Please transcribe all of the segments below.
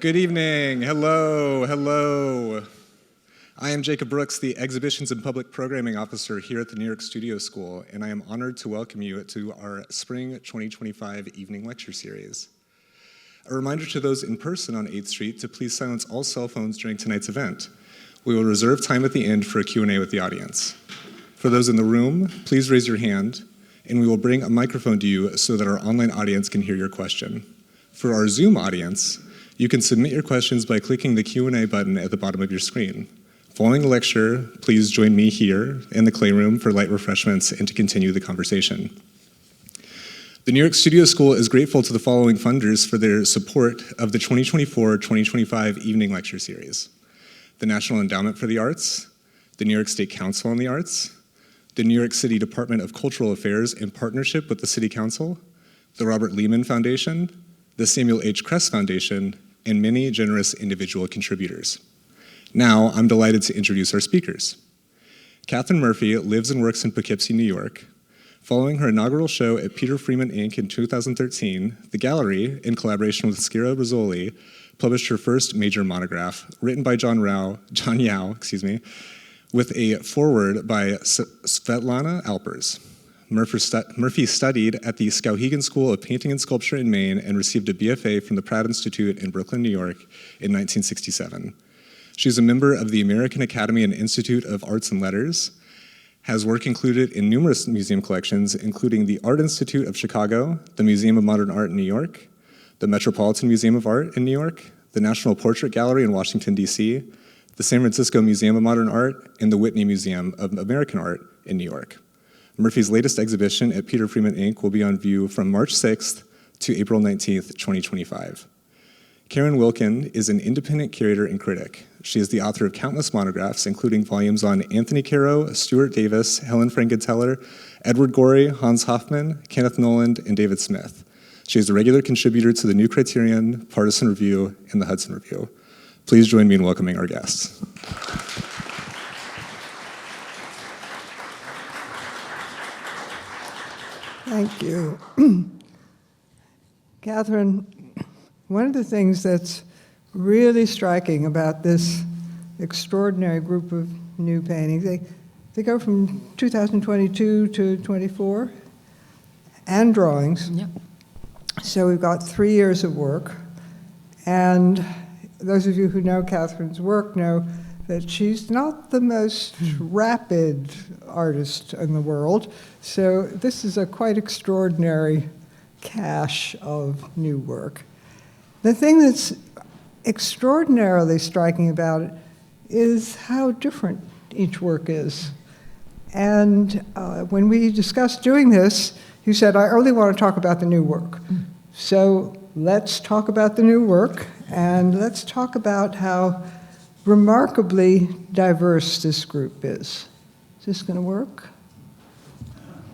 Good evening. Hello, hello. I am Jacob Brooks, the Exhibitions and Public Programming Officer here at the New York Studio School, and I am honored to welcome you to our Spring 2025 Evening Lecture Series. A reminder to those in person on 8th Street to please silence all cell phones during tonight's event. We will reserve time at the end for a Q&A with the audience. For those in the room, please raise your hand, and we will bring a microphone to you so that our online audience can hear your question. For our Zoom audience, you can submit your questions by clicking the Q&A button at the bottom of your screen. Following the lecture, please join me here in the Clay Room for light refreshments and to continue the conversation. The New York Studio School is grateful to the following funders for their support of the 2024-2025 Evening Lecture Series: the National Endowment for the Arts, the New York State Council on the Arts, the New York City Department of Cultural Affairs in partnership with the City Council, the Robert Lehman Foundation, the Samuel H. Kress Foundation, and many generous individual contributors. Now, I'm delighted to introduce our speakers. Catherine Murphy lives and works in Poughkeepsie, New York. Following her inaugural show at Peter Freeman, Inc. in 2013, the gallery, in collaboration with Skira Rizzoli, published her first major monograph, written by John Yau, with a foreword by Svetlana Alpers. Murphy studied at the Skowhegan School of Painting and Sculpture in Maine and received a BFA from the Pratt Institute in Brooklyn, New York in 1967. She's a member of the American Academy and Institute of Arts and Letters, has work included in numerous museum collections, including the Art Institute of Chicago, the Museum of Modern Art in New York, the Metropolitan Museum of Art in New York, the National Portrait Gallery in Washington, D.C., the San Francisco Museum of Modern Art, and the Whitney Museum of American Art in New York. Murphy's latest exhibition at Peter Freeman, Inc. will be on view from March 6th to April 19th, 2025. Karen Wilkin is an independent curator and critic. She is the author of countless monographs, including volumes on Anthony Caro, Stuart Davis, Helen Frankenthaler, Edward Gorey, Hans Hofmann, Kenneth Noland, and David Smith. She is a regular contributor to the New Criterion, Partisan Review, and the Hudson Review. Please join me in welcoming our guests. Thank you. Catherine, one of the things that's really striking about this extraordinary group of new paintings, they go from 2022 to 24, and drawings. Yep. So we've got 3 years of work. And those of you who know Catherine's work know that she's not the most rapid artist in the world. So this is a quite extraordinary cache of new work. The thing that's extraordinarily striking about it is how different each work is. And when we discussed doing this, you said, I only want to talk about the new work. So let's talk about the new work, and let's talk about how remarkably diverse this group is. Is this going to work?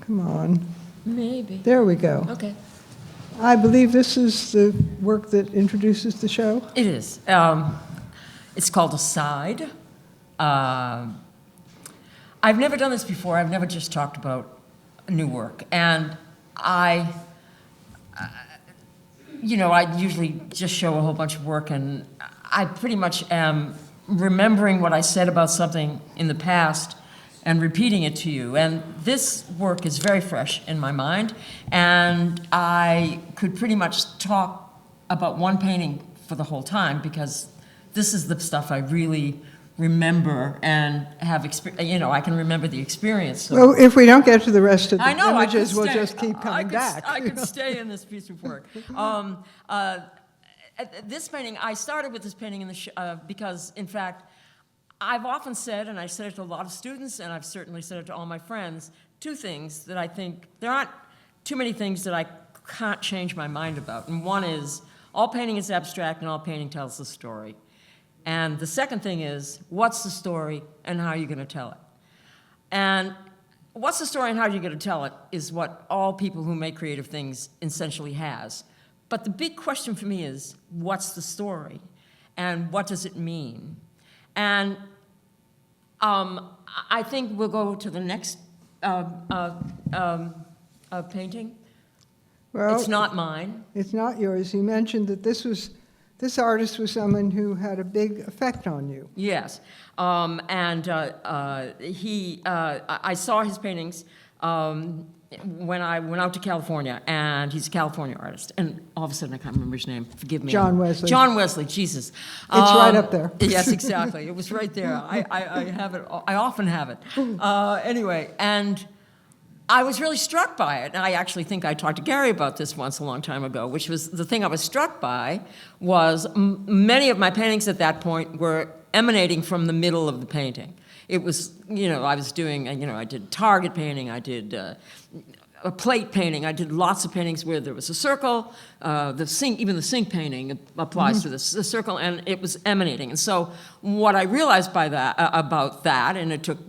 Come on. Maybe. There we go. Okay. I believe this is the work that introduces the show. It is. It's called Aside. I've never done this before. I've never just talked about new work. And I usually just show a whole bunch of work, and I pretty much am remembering what I said about something in the past and repeating it to you. And this work is very fresh in my mind, and I could pretty much talk about one painting for the whole time, because this is the stuff I really remember and have I can remember the experience. So. Well, if we don't get to the rest of the images, we'll just keep coming back. I could stay in this piece of work. This painting, I started with this painting because, in fact, I've often said, and I said it to a lot of students, and I've certainly said it to all my friends, two things that I think, there aren't too many things that I can't change my mind about. And one is, all painting is abstract and all painting tells a story. And the second thing is, what's the story and how are you going to tell it? And what's the story and how are you going to tell it is what all people who make creative things essentially has. But the big question for me is, what's the story? And what does it mean? And I think we'll go to the next painting. Well, it's not mine. It's not yours. You mentioned that this this artist was someone who had a big effect on you. Yes, I saw his paintings when I went out to California, and he's a California artist. And all of a sudden, I can't remember his name. Forgive me. John Wesley. John Wesley. Jesus. It's right up there. Yes, exactly. It was right there. I have it. I often have it. Anyway, and I was really struck by it. And I actually think I talked to Gary about this once a long time ago, which was the thing I was struck by was many of my paintings at that point were emanating from the middle of the painting. It was, I was doing, I did target painting, I did a plate painting, I did lots of paintings where there was a circle, even the sink painting applies to this, the circle, and it was emanating. And so what I realized about that, and it took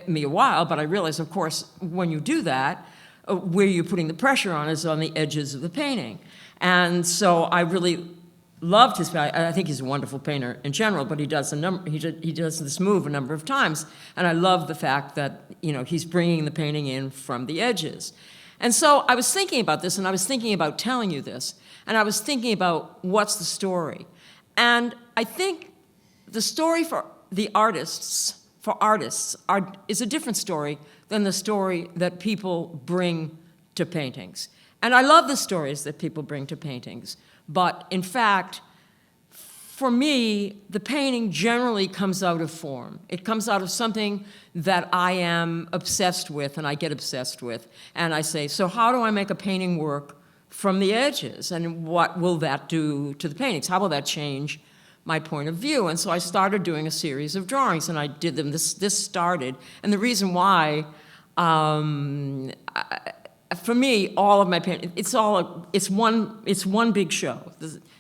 me a while, but I realized, of course, when you do that, where you're putting the pressure on is on the edges of the painting. And so I really loved his. I think he's a wonderful painter in general, but he does he does this move a number of times, and I love the fact that he's bringing the painting in from the edges. And so I was thinking about this, and I was thinking about telling you this, and I was thinking about what's the story, and I think the story for the artists is a different story than the story that people bring to paintings. And I love the stories that people bring to paintings. But in fact, for me, the painting generally comes out of form. It comes out of something that I am obsessed with and I get obsessed with. And I say, so how do I make a painting work from the edges? And what will that do to the paintings? How will that change my point of view? And so I started doing a series of drawings, and I did them. This started, and the reason why, for me, all of my painting, it's one big show.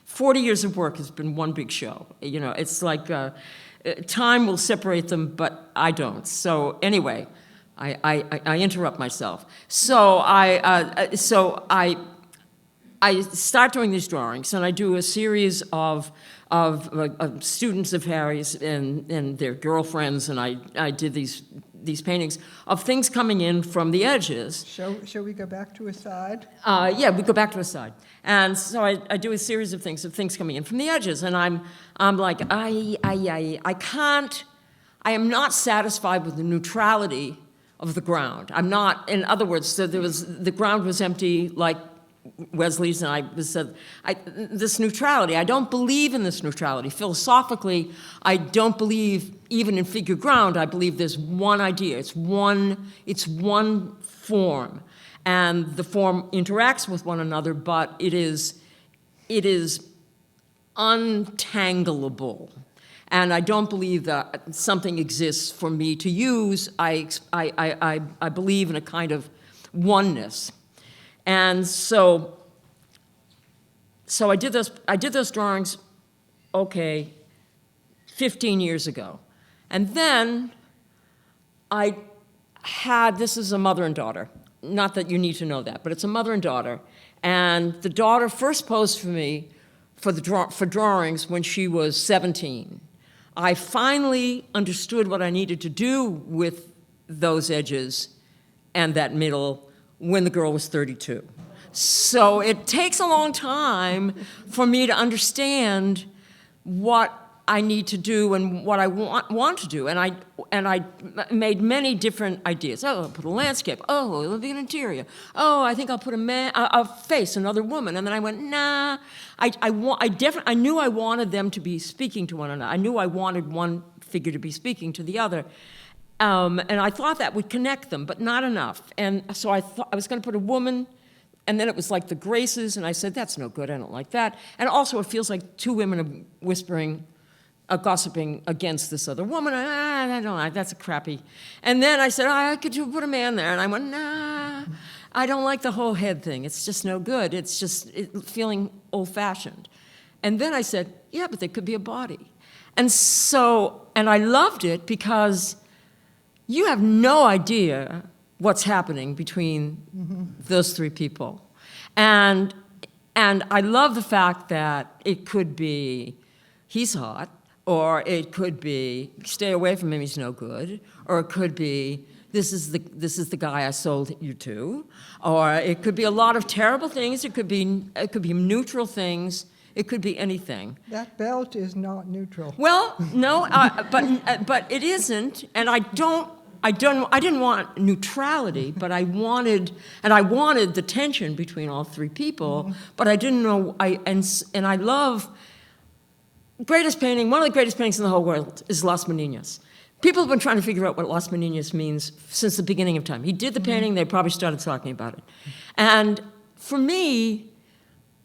40 years of work has been one big show. It's like time will separate them, but I don't. So anyway, I interrupt myself. So I start doing these drawings, and I do a series of students of Harry's and their girlfriends, and I did these paintings of things coming in from the edges. Shall we go back to a side? Yeah, we go back to a side. And so I do a series of things coming in from the edges, and I'm like, I am not satisfied with the neutrality of the ground. I'm not, in other words, so the ground was empty like Wesley's, and I said, this neutrality, I don't believe in this neutrality. Philosophically, I don't believe even in figure ground. I believe there's one idea. It's one form, and the form interacts with one another, but it is untangleable. And I don't believe that something exists for me to use. I believe in a kind of oneness. And so I did those drawings, 15 years ago. And then this is a mother and daughter. Not that you need to know that, but it's a mother and daughter. And the daughter first posed for me for drawings when she was 17. I finally understood what I needed to do with those edges and that middle when the girl was 32. So it takes a long time for me to understand what I need to do and what I want to do. And I made many different ideas. Oh, I'll put a landscape. Oh, it'll be an interior. Oh, I think I'll put a face, another woman. And then I went, nah. I knew I wanted them to be speaking to one another. I knew I wanted one figure to be speaking to the other. And I thought that would connect them, but not enough. And so I thought I was going to put a woman, and then it was like the Graces, and I said, that's no good, I don't like that. And also it feels like two women are whispering, gossiping against this other woman. I don't like, that's a crappy. And then I said, I could put a man there, and I went, nah, I don't like the whole head thing. It's just no good. It's just feeling old-fashioned. And then I said, yeah, but there could be a body. And I loved it because you have no idea what's happening between those three people. And I love the fact that it could be, he's hot, or it could be, stay away from him, he's no good, or it could be, this is the guy I sold you to, or it could be a lot of terrible things, it could be neutral things, It could be anything. That belt is not neutral. Well, no, but it isn't, and I didn't want neutrality, but I wanted the tension between all three people, but I didn't know, and I love, greatest painting, one of the greatest paintings in the whole world is Las Meninas. People have been trying to figure out what Las Meninas means since the beginning of time. He did the painting, they probably started talking about it. And for me,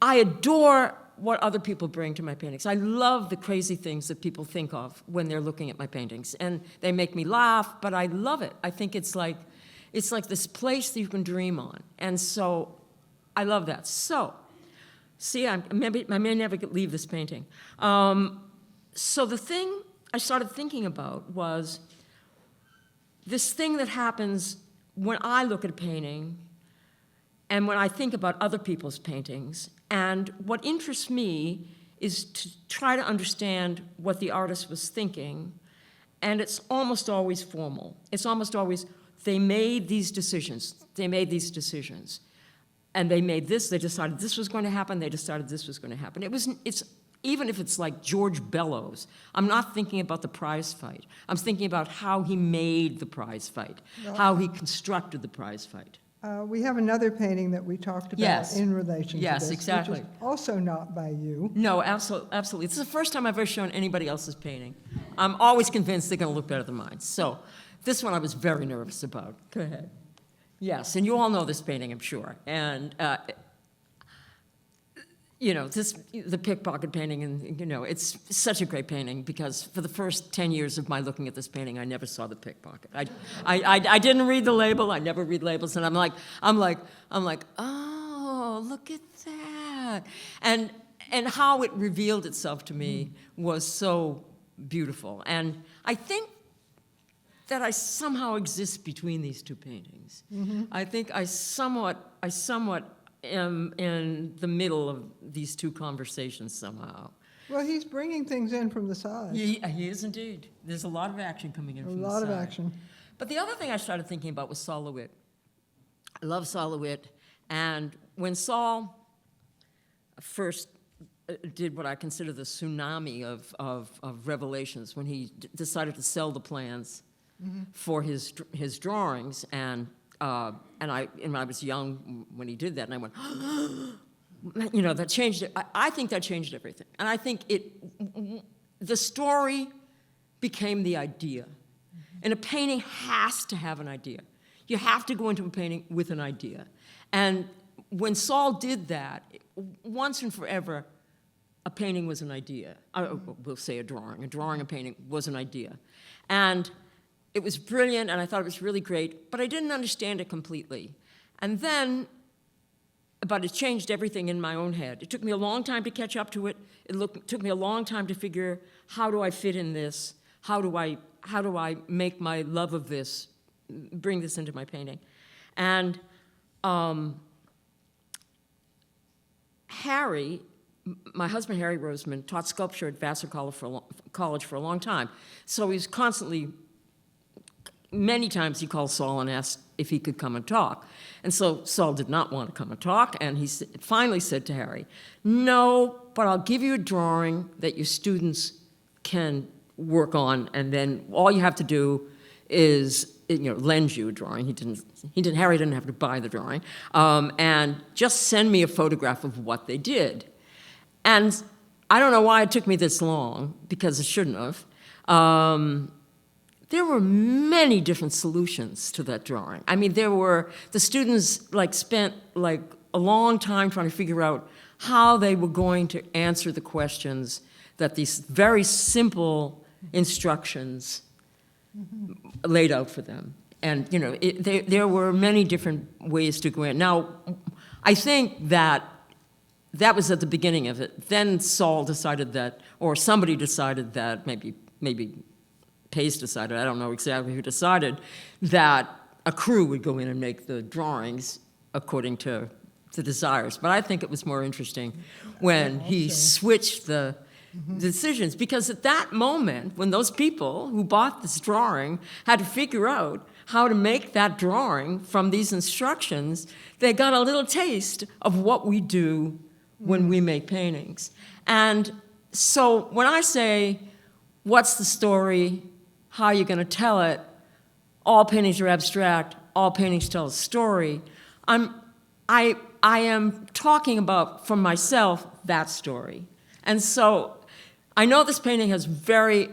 I adore what other people bring to my paintings. I love the crazy things that people think of when they're looking at my paintings. And they make me laugh, but I love it. I think it's like this place that you can dream on. And so I love that. So, see, I may never leave this painting. So the thing I started thinking about was this thing that happens when I look at a painting and when I think about other people's paintings. And what interests me is to try to understand what the artist was thinking. And it's almost always formal. It's almost always, they made these decisions. They made these decisions. And they made this, they decided this was going to happen, they decided this was going to happen. It's even if it's like George Bellows, I'm not thinking about the prize fight. I'm thinking about how he made the prize fight, how he constructed the prize fight. We have another painting that we talked about Yes. in relation to Yes, this, exactly. which is also not by you. No, absolutely. This is the first time I've ever shown anybody else's painting. I'm always convinced they're going to look better than mine. So this one I was very nervous about. Go ahead. Yes, and you all know this painting, I'm sure. And, you know, the pickpocket painting, and, you know, it's such a great painting because for the first 10 years of my looking at this painting, I never saw the pickpocket. I didn't read the label. I never read labels, and I'm like, oh, look at that. And how it revealed itself to me was so beautiful. And I think that I somehow exist between these two paintings. I think I somewhat am in the middle of these two conversations somehow. Well, he's bringing things in from the side. He is indeed. There's a lot of action coming in from the side. A lot of action. But the other thing I started thinking about was Saul LeWitt. I love Saul LeWitt, and when Saul first did what I consider the tsunami of revelations, when he decided to sell the plans for his drawings, and I was young when he did that, and I went, you know, that changed it. I think that changed everything, and I think the story became the idea, and a painting has to have an idea. You have to go into a painting with an idea, and when Saul did that, once and forever, a painting was an idea. We'll say a drawing, a painting was an idea, and it was brilliant, and I thought it was really great, but I didn't understand it completely. And then, but it changed everything in my own head. It took me a long time to catch up to it. Took me a long time to figure, how do I fit in this? How do I make my love of this, bring this into my painting? And Harry, my husband Harry Roseman, taught sculpture at Vassar College for a long time. So he was constantly, many times he called Saul and asked if he could come and talk. And so Saul did not want to come and talk, and he finally said to Harry, no, but I'll give you a drawing that your students can work on, and then all you have to do is, you know, lend you a drawing. Harry didn't have to buy the drawing, and just send me a photograph of what they did. And I don't know why it took me this long, because it shouldn't have. There were many different solutions to that drawing. I mean, the students spent a long time trying to figure out how they were going to answer the questions that these very simple instructions laid out for them. And, you know, there were many different ways to go in. Now, I think that was at the beginning of it. Then Saul decided that, or somebody decided that, maybe Pace decided, I don't know exactly who decided, that a crew would go in and make the drawings according to the desires. But I think it was more interesting when he switched the decisions, because at that moment, when those people who bought this drawing had to figure out how to make that drawing from these instructions, they got a little taste of what we do when we make paintings. And so when I say, what's the story, how are you going to tell it, all paintings are abstract, all paintings tell a story, I am talking about, from myself, that story. And so I know this painting has very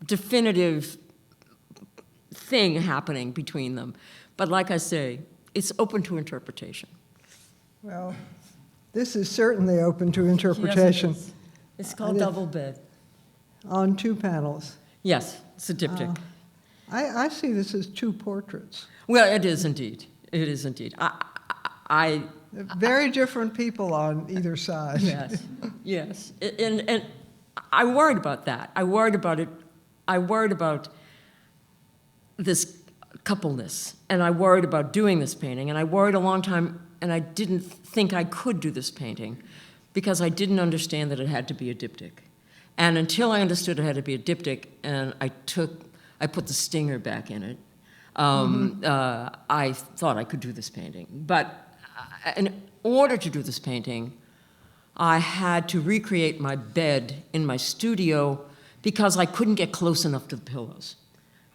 definitive thing happening between them. But like I say, it's open to interpretation. Well, this is certainly open to interpretation. Yes, it is. It's called Double Bed. On 2 panels. Yes, it's a diptych. I see this as 2 portraits. Well, it is indeed. It is indeed. Very different people on either side. Yes, yes. And I worried about that. I worried about it. I worried about this coupleness, and I worried about doing this painting, and I worried a long time, and I didn't think I could do this painting because I didn't understand that it had to be a diptych. And until I understood it had to be a diptych, and I put the stinger back in it, I thought I could do this painting. But in order to do this painting, I had to recreate my bed in my studio because I couldn't get close enough to the pillows.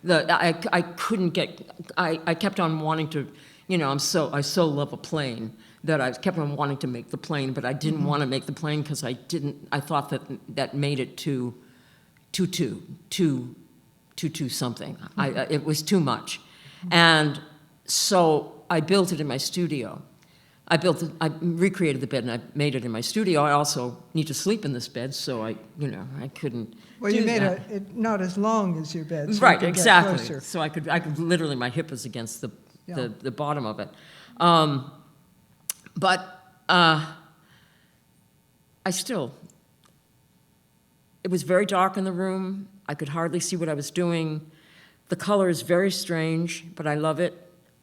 I couldn't get, I kept on wanting to, you know, I so love a plane that I kept on wanting to make the plane, but I didn't want to make the plane because I thought that made it too something. It was too much. And so I built it in my studio. I recreated the bed and I made it in my studio. I also need to sleep in this bed, so I couldn't. Well, you made it not as long as your bed, so right, you could exactly. get closer. So I could literally, my hip was against the bottom of it. But it was very dark in the room. I could hardly see what I was doing. The color is very strange, but I love it.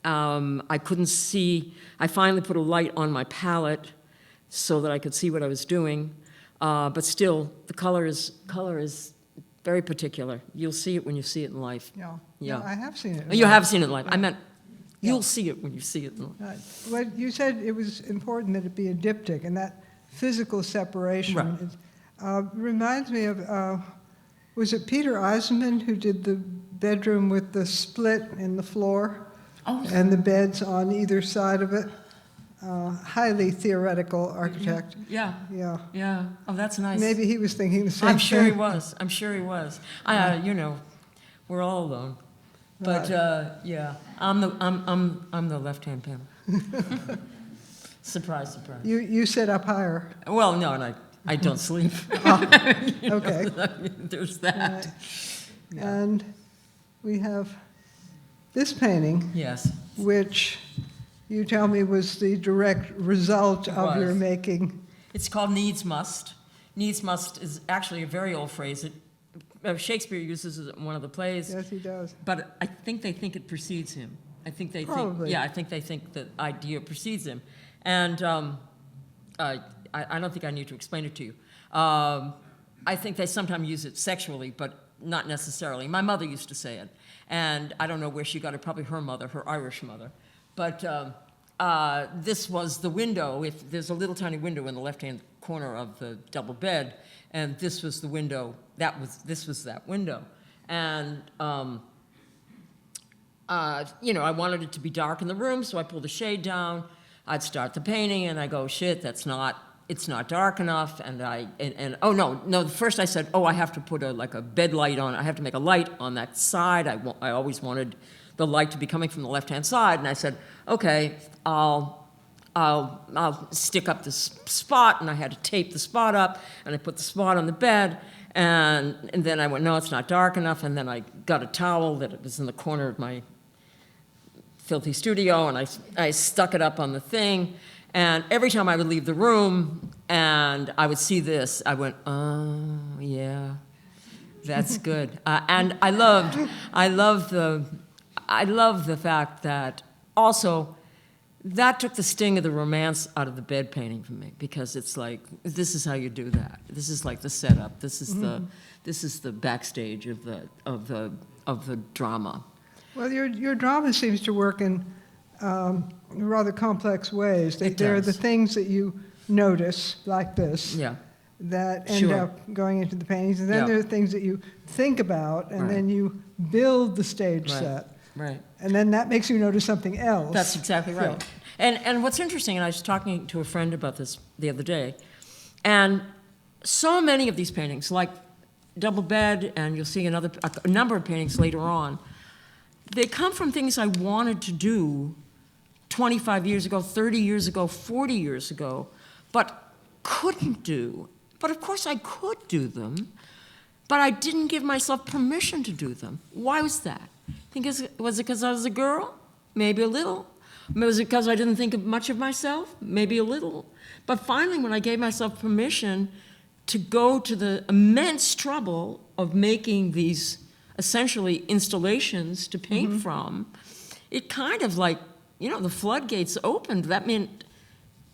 I couldn't see. I finally put a light on my palette so that I could see what I was doing. But still, the color is very particular. You'll see it when you see it in life. Yeah. Yeah. I have seen it. You have seen it in life. I meant you'll see it when you see it in life. Well, you said it was important that it be a diptych, and that physical separation reminds me of, was it Peter Eisenman who did the bedroom with the split in the floor and the beds on either side of it? Highly theoretical architect. Yeah. Yeah. Yeah. Oh, that's nice. Maybe he was thinking the same I'm sure he thing. was. I'm sure he was. You know, we're all alone. But yeah, I'm the left-hand panel. Surprise, surprise. You sit up higher. Well, no, and I don't sleep. Okay. There's that. And we have this painting, Yes. which you tell me was the direct result It of your was. making. It's called needs must. Needs must is actually a very old phrase. Shakespeare uses it in one of the plays. Yes, he does. But I think they think it precedes him. I think they Probably. think, yeah, I think they think the idea precedes him. And I don't think I need to explain it to you. I think they sometimes use it sexually, but not necessarily. My mother used to say it. And I don't know where she got it, probably her mother, her Irish mother. But this was the window. If there's a little tiny window in the left-hand corner of the double bed, and this was the window. This was that window, and you know, I wanted it to be dark in the room, so I pulled the shade down. I'd start the painting, and I go, shit, it's not dark enough, and oh no. First I said, oh, I have to put like a bed light on. I have to make a light on that side. I always wanted the light to be coming from the left-hand side, and I said, okay, I'll stick up this spot, and I had to tape the spot up, and I put the spot on the bed, and then I went, no, it's not dark enough, and then I got a towel that was in the corner of my filthy studio, and I stuck it up on the thing, and every time I would leave the room, and I would see this, I went, oh, yeah, that's good. And I love the fact that also, that took the sting of the romance out of the bed painting for me, because it's like, this is how you do that. This is like the setup. This is the backstage of the drama. Well, your drama seems to work in rather complex ways. There are the things that you notice, like this, Yeah. that end Sure. up going into the paintings. And then Yeah. there are things that you think about, and Right. then you build the stage Right. set. Right. And then that makes you notice something else. That's exactly right. So- And what's interesting, and I was talking to a friend about this the other day, and so many of these paintings, like Double Bed, and you'll see a number of paintings later on, they come from things I wanted to do 25 years ago, 30 years ago, 40 years ago, but couldn't do. But of course I could do them, but I didn't give myself permission to do them. Why was that? Was it because I was a girl? Maybe a little. Was it because I didn't think much of myself? Maybe a little. But finally, when I gave myself permission to go to the immense trouble of making these essentially installations to paint from, it kind of like, the floodgates opened. That meant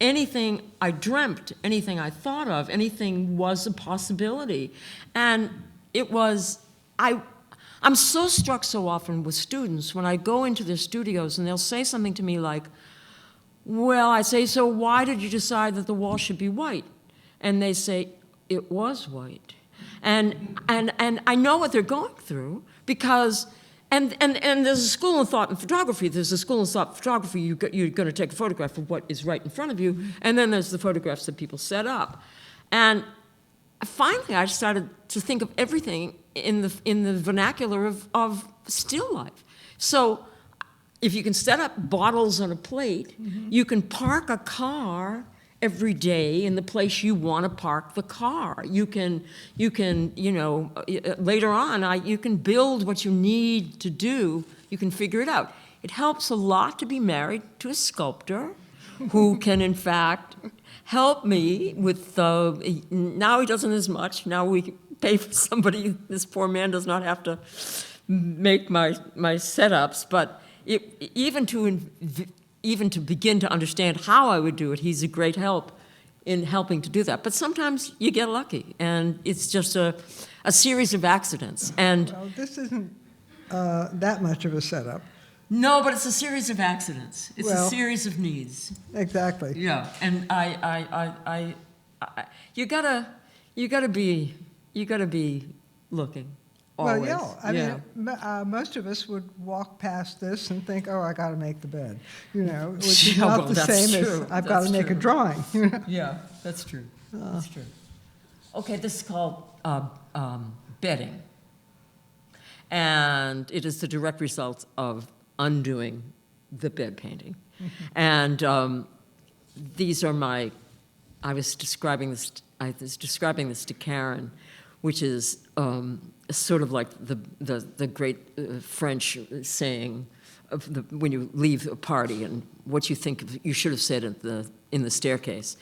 anything I dreamt, anything I thought of, anything was a possibility. And it was, I'm so struck so often with students when I go into their studios and they'll say something to me like, well, I say, so why did you decide that the wall should be white? And they say, it was white. And I know what they're going through because, and there's a school of thought in photography. There's a school of thought in photography. You're going to take a photograph of what is right in front of you, and then there's the photographs that people set up. And finally, I started to think of everything in the vernacular of still life. So if you can set up bottles on a plate, you can park a car every day in the place you want to park the car. You can later on, you can build what you need to do. You can figure it out. It helps a lot to be married to a sculptor who can, in fact, help me with, now he doesn't as much. Now we pay for somebody. This poor man does not have to make my setups, but even to begin to understand how I would do it, he's a great help in helping to do that. But sometimes you get lucky, and it's just a series of accidents. And Well, this isn't that much of a setup. no, but it's a series of accidents. It's a Well- series of needs. Exactly. Yeah, and you gotta be looking. Always. Well, yeah. I mean, most of us would walk past this and think, "Oh, I got to make the bed," which is Yeah, not well, the that's same true. as I've got to That's make a true. drawing. Yeah, that's true. That's true. Okay, this is called bedding, and it is the direct result of undoing the bed painting. And these are my. I was describing this to Karen, which is sort of like the great French saying of when you leave a party and what you think you should have said in the staircase.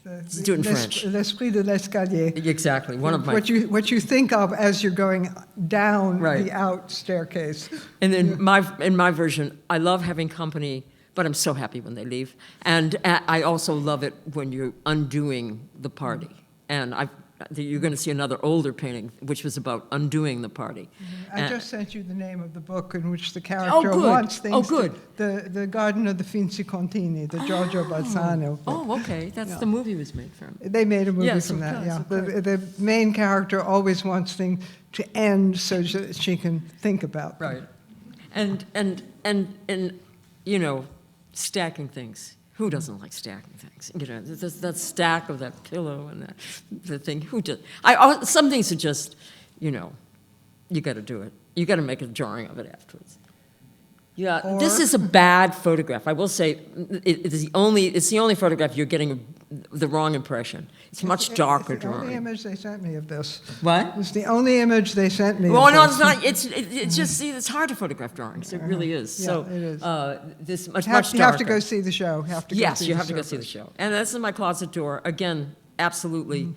Let's do it in French. L'esprit de l'escalier. Exactly. One of my. What you think of as you're going down Right. the out staircase. And then in my version, I love having company, but I'm so happy when they leave. And I also love it when you're undoing the party. And you're going to see another older painting, which was about undoing the party. I just sent you the name of the book in which the character good. wants things. Oh, good. The Garden of the Finzi Contini, the Giorgio Balzano. Oh, okay. That's the movie was made from. They made a movie Yes, from of that, course, yeah. of course. The main character always wants things to end so that she can think about them. Right. And stacking things. Who doesn't like stacking things? That stack of that pillow and the thing. Who does? Some things are just, you got to do it. You got to make a drawing of it afterwards. Yeah, this is a bad photograph. I will say, it's the only photograph you're getting the wrong impression. It's much darker It's the only drawing. image they sent me of this. What? It's the only image they sent me. Well, of no, this. it's not. It's just it's hard to photograph drawings. It really is. Yeah, So it is. this much You darker. have to go see the show. Yes, you have to go see the show. And this is my closet door. Again, absolutely.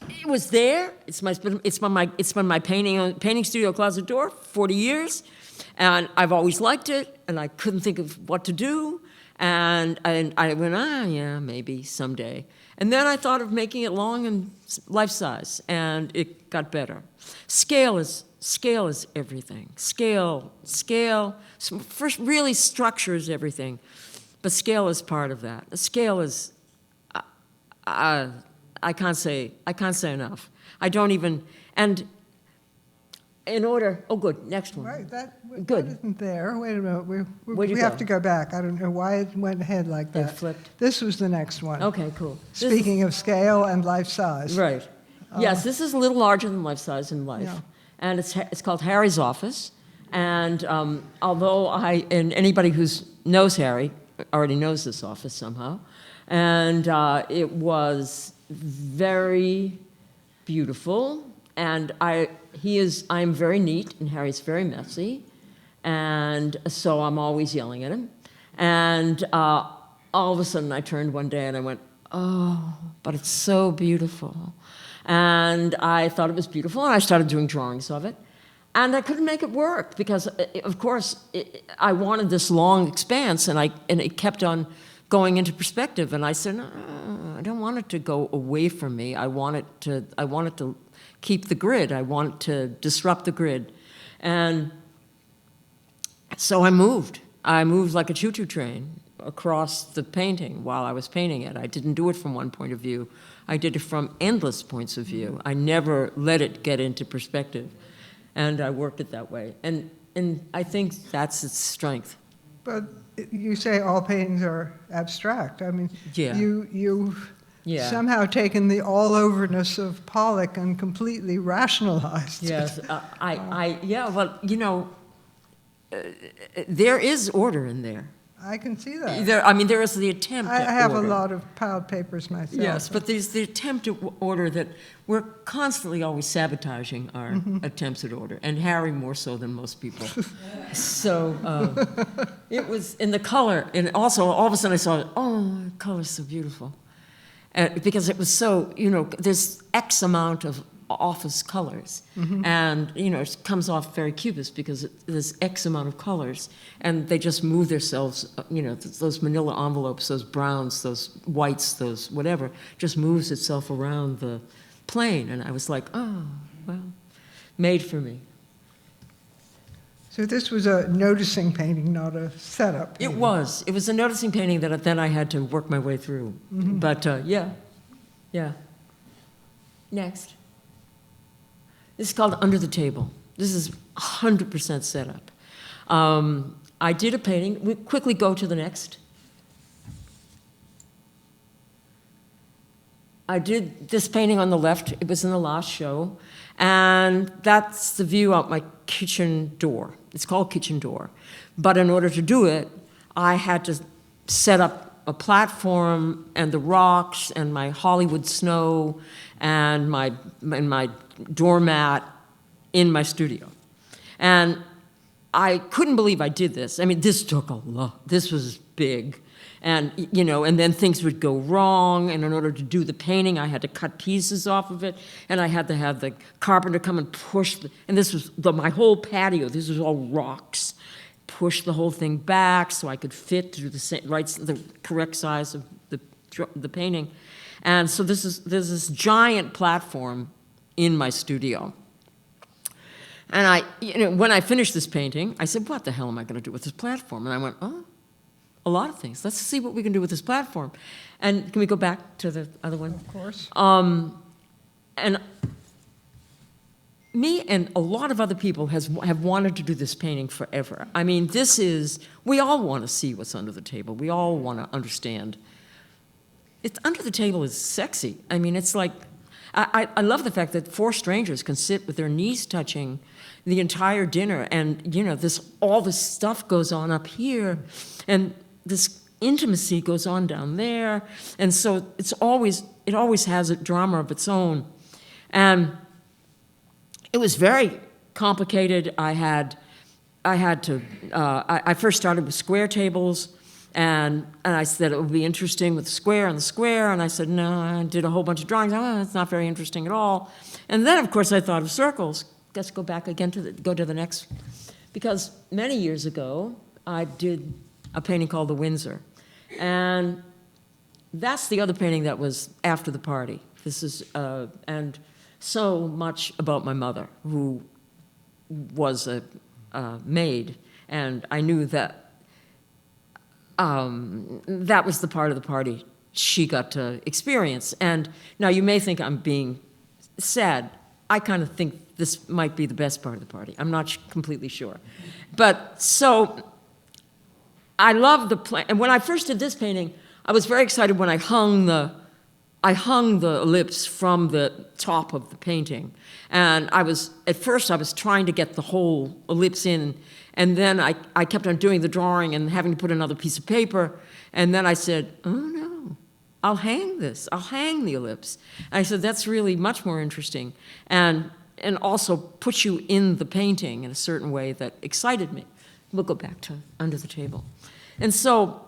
It was there. It's been my painting studio closet door 40 years, and I've always liked it. And I couldn't think of what to do. And I went, yeah, maybe someday. And then I thought of making it long and life-size, and it got better. Scale is everything. Scale, first really structure is everything, but scale is part of that. Scale is, I can't say enough. I don't even, and in order, oh, good, next one. Right, that Good. isn't there. Wait a minute, Where'd you we have go? to go back. I don't know why it went ahead like It that. flipped. This was the next one. Okay, cool. This is- Speaking of scale and life size. Right. Yes, this is a little larger than life size in life. Yeah. And it's called Harry's Office. And although and anybody who knows Harry already knows this office somehow. And it was very beautiful. And I'm very neat, and Harry's very messy. And so I'm always yelling at him. And all of a sudden I turned one day and I went, oh, but it's so beautiful. And I thought it was beautiful, and I started doing drawings of it. And I couldn't make it work because, of course, I wanted this long expanse, and it kept on going into perspective. And I said, no, I don't want it to go away from me. I want it to keep the grid. I want it to disrupt the grid. And so I moved. I moved like a choo-choo train across the painting while I was painting it. I didn't do it from one point of view. I did it from endless points of view. I never let it get into perspective. And I worked it that way. And I think that's its strength. But you say all paintings are abstract. I mean, Yeah. you've Yeah. somehow taken the all-overness of Pollock and completely rationalized it. Yes, well, there is order in there. I can see that. There is the attempt I at have order. a lot of piled papers myself. Yes, but there's the attempt at order that we're constantly always sabotaging our attempts at order, and Harry more so than most people. So it was in the color, and also all of a sudden I saw, oh, the color's so beautiful. Because it was so, there's X amount of office colors, and it comes off very cubist because there's X amount of colors, and they just move themselves. Those manila envelopes, those browns, those whites, those whatever, just moves itself around the plane, and I was like, oh, well, made for me. So this was a noticing painting, not a setup It painting. was. It was a noticing painting that then I had to work my way through. But yeah. Next. This is called Under the Table. This is 100% setup. I did a painting. We quickly go to the next. I did this painting on the left. It was in the last show. And that's the view out my kitchen door. It's called Kitchen Door. But in order to do it, I had to set up a platform and the rocks and my Hollywood snow and my doormat in my studio. And I couldn't believe I did this. I mean, this took a lot. This was big. And, and then things would go wrong, and in order to do the painting, I had to cut pieces off of it, and I had to have the carpenter come and push, and this was my whole patio, this was all rocks, push the whole thing back so I could fit to the correct size of the painting. And so there's this giant platform in my studio. And when I finished this painting, I said, what the hell am I going to do with this platform? And I went, oh, a lot of things. Let's see what we can do with this platform. And can we go back to the other one? Of course. And me and a lot of other people have wanted to do this painting forever. I mean, we all want to see what's under the table. We all want to understand. Under the table is sexy. I mean, it's like, I love the fact that 4 strangers can sit with their knees touching the entire dinner, and all this stuff goes on up here, and this intimacy goes on down there, and so it always has a drama of its own, and it was very complicated. I first started with square tables. And I said it would be interesting with the square, and I said, no, I did a whole bunch of drawings. Oh, it's not very interesting at all. And then, of course, I thought of circles. Let's go back again go to the next. Because many years ago, I did a painting called The Windsor. And that's the other painting that was after the party. This is, and so much about my mother, who was a maid, and I knew that that was the part of the party she got to experience. And now you may think I'm being sad. I kind of think this might be the best part of the party. I'm not completely sure. But so I love the plan. And when I first did this painting, I was very excited when I hung the ellipse from the top of the painting. And at first I was trying to get the whole ellipse in, and then I kept on doing the drawing and having to put another piece of paper, and then I said, oh no, I'll hang this, I'll hang the ellipse. And I said, that's really much more interesting, and also puts you in the painting in a certain way that excited me. We'll go back to under the table. And so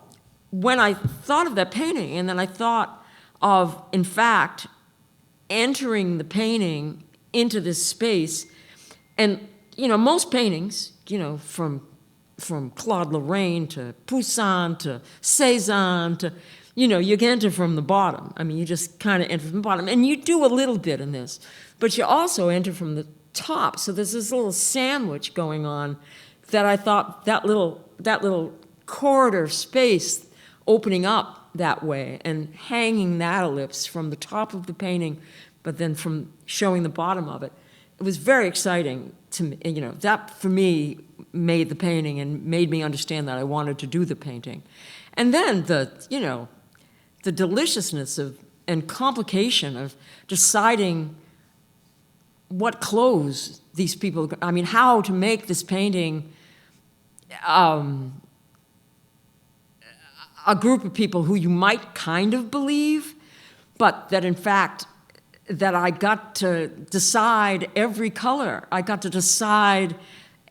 when I thought of that painting, and then I thought of, in fact, entering the painting into this space, and, you know, most paintings, you know, from Claude Lorraine to Poussin to Cézanne to, you know, you can enter from the bottom. I mean, you just kind of enter from the bottom, and you do a little bit in this, but you also enter from the top. So there's this little sandwich going on that I thought that little corridor space opening up that way and hanging that ellipse from the top of the painting, but then from showing the bottom of it. It was very exciting to me, you know, that for me made the painting and made me understand that I wanted to do the painting. And then the deliciousness of and complication of deciding what clothes these people, I mean, how to make this painting a group of people who you might kind of believe, but that in fact, that I got to decide every color. I got to decide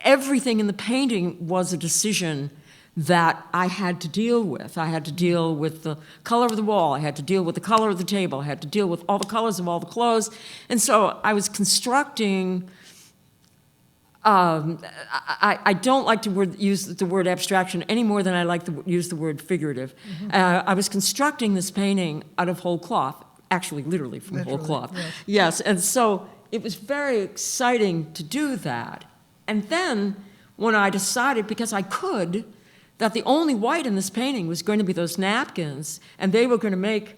everything in the painting was a decision that I had to deal with. I had to deal with the color of the wall. I had to deal with the color of the table. I had to deal with all the colors of all the clothes. And so I was constructing, I don't like to use the word abstraction any more than I like to use the word figurative. Mm-hmm. I was constructing this painting out of whole cloth, actually literally from whole cloth. Yes, and so it was very exciting to do that. And then when I decided, because I could, that the only white in this painting was going to be those napkins, and they were going to make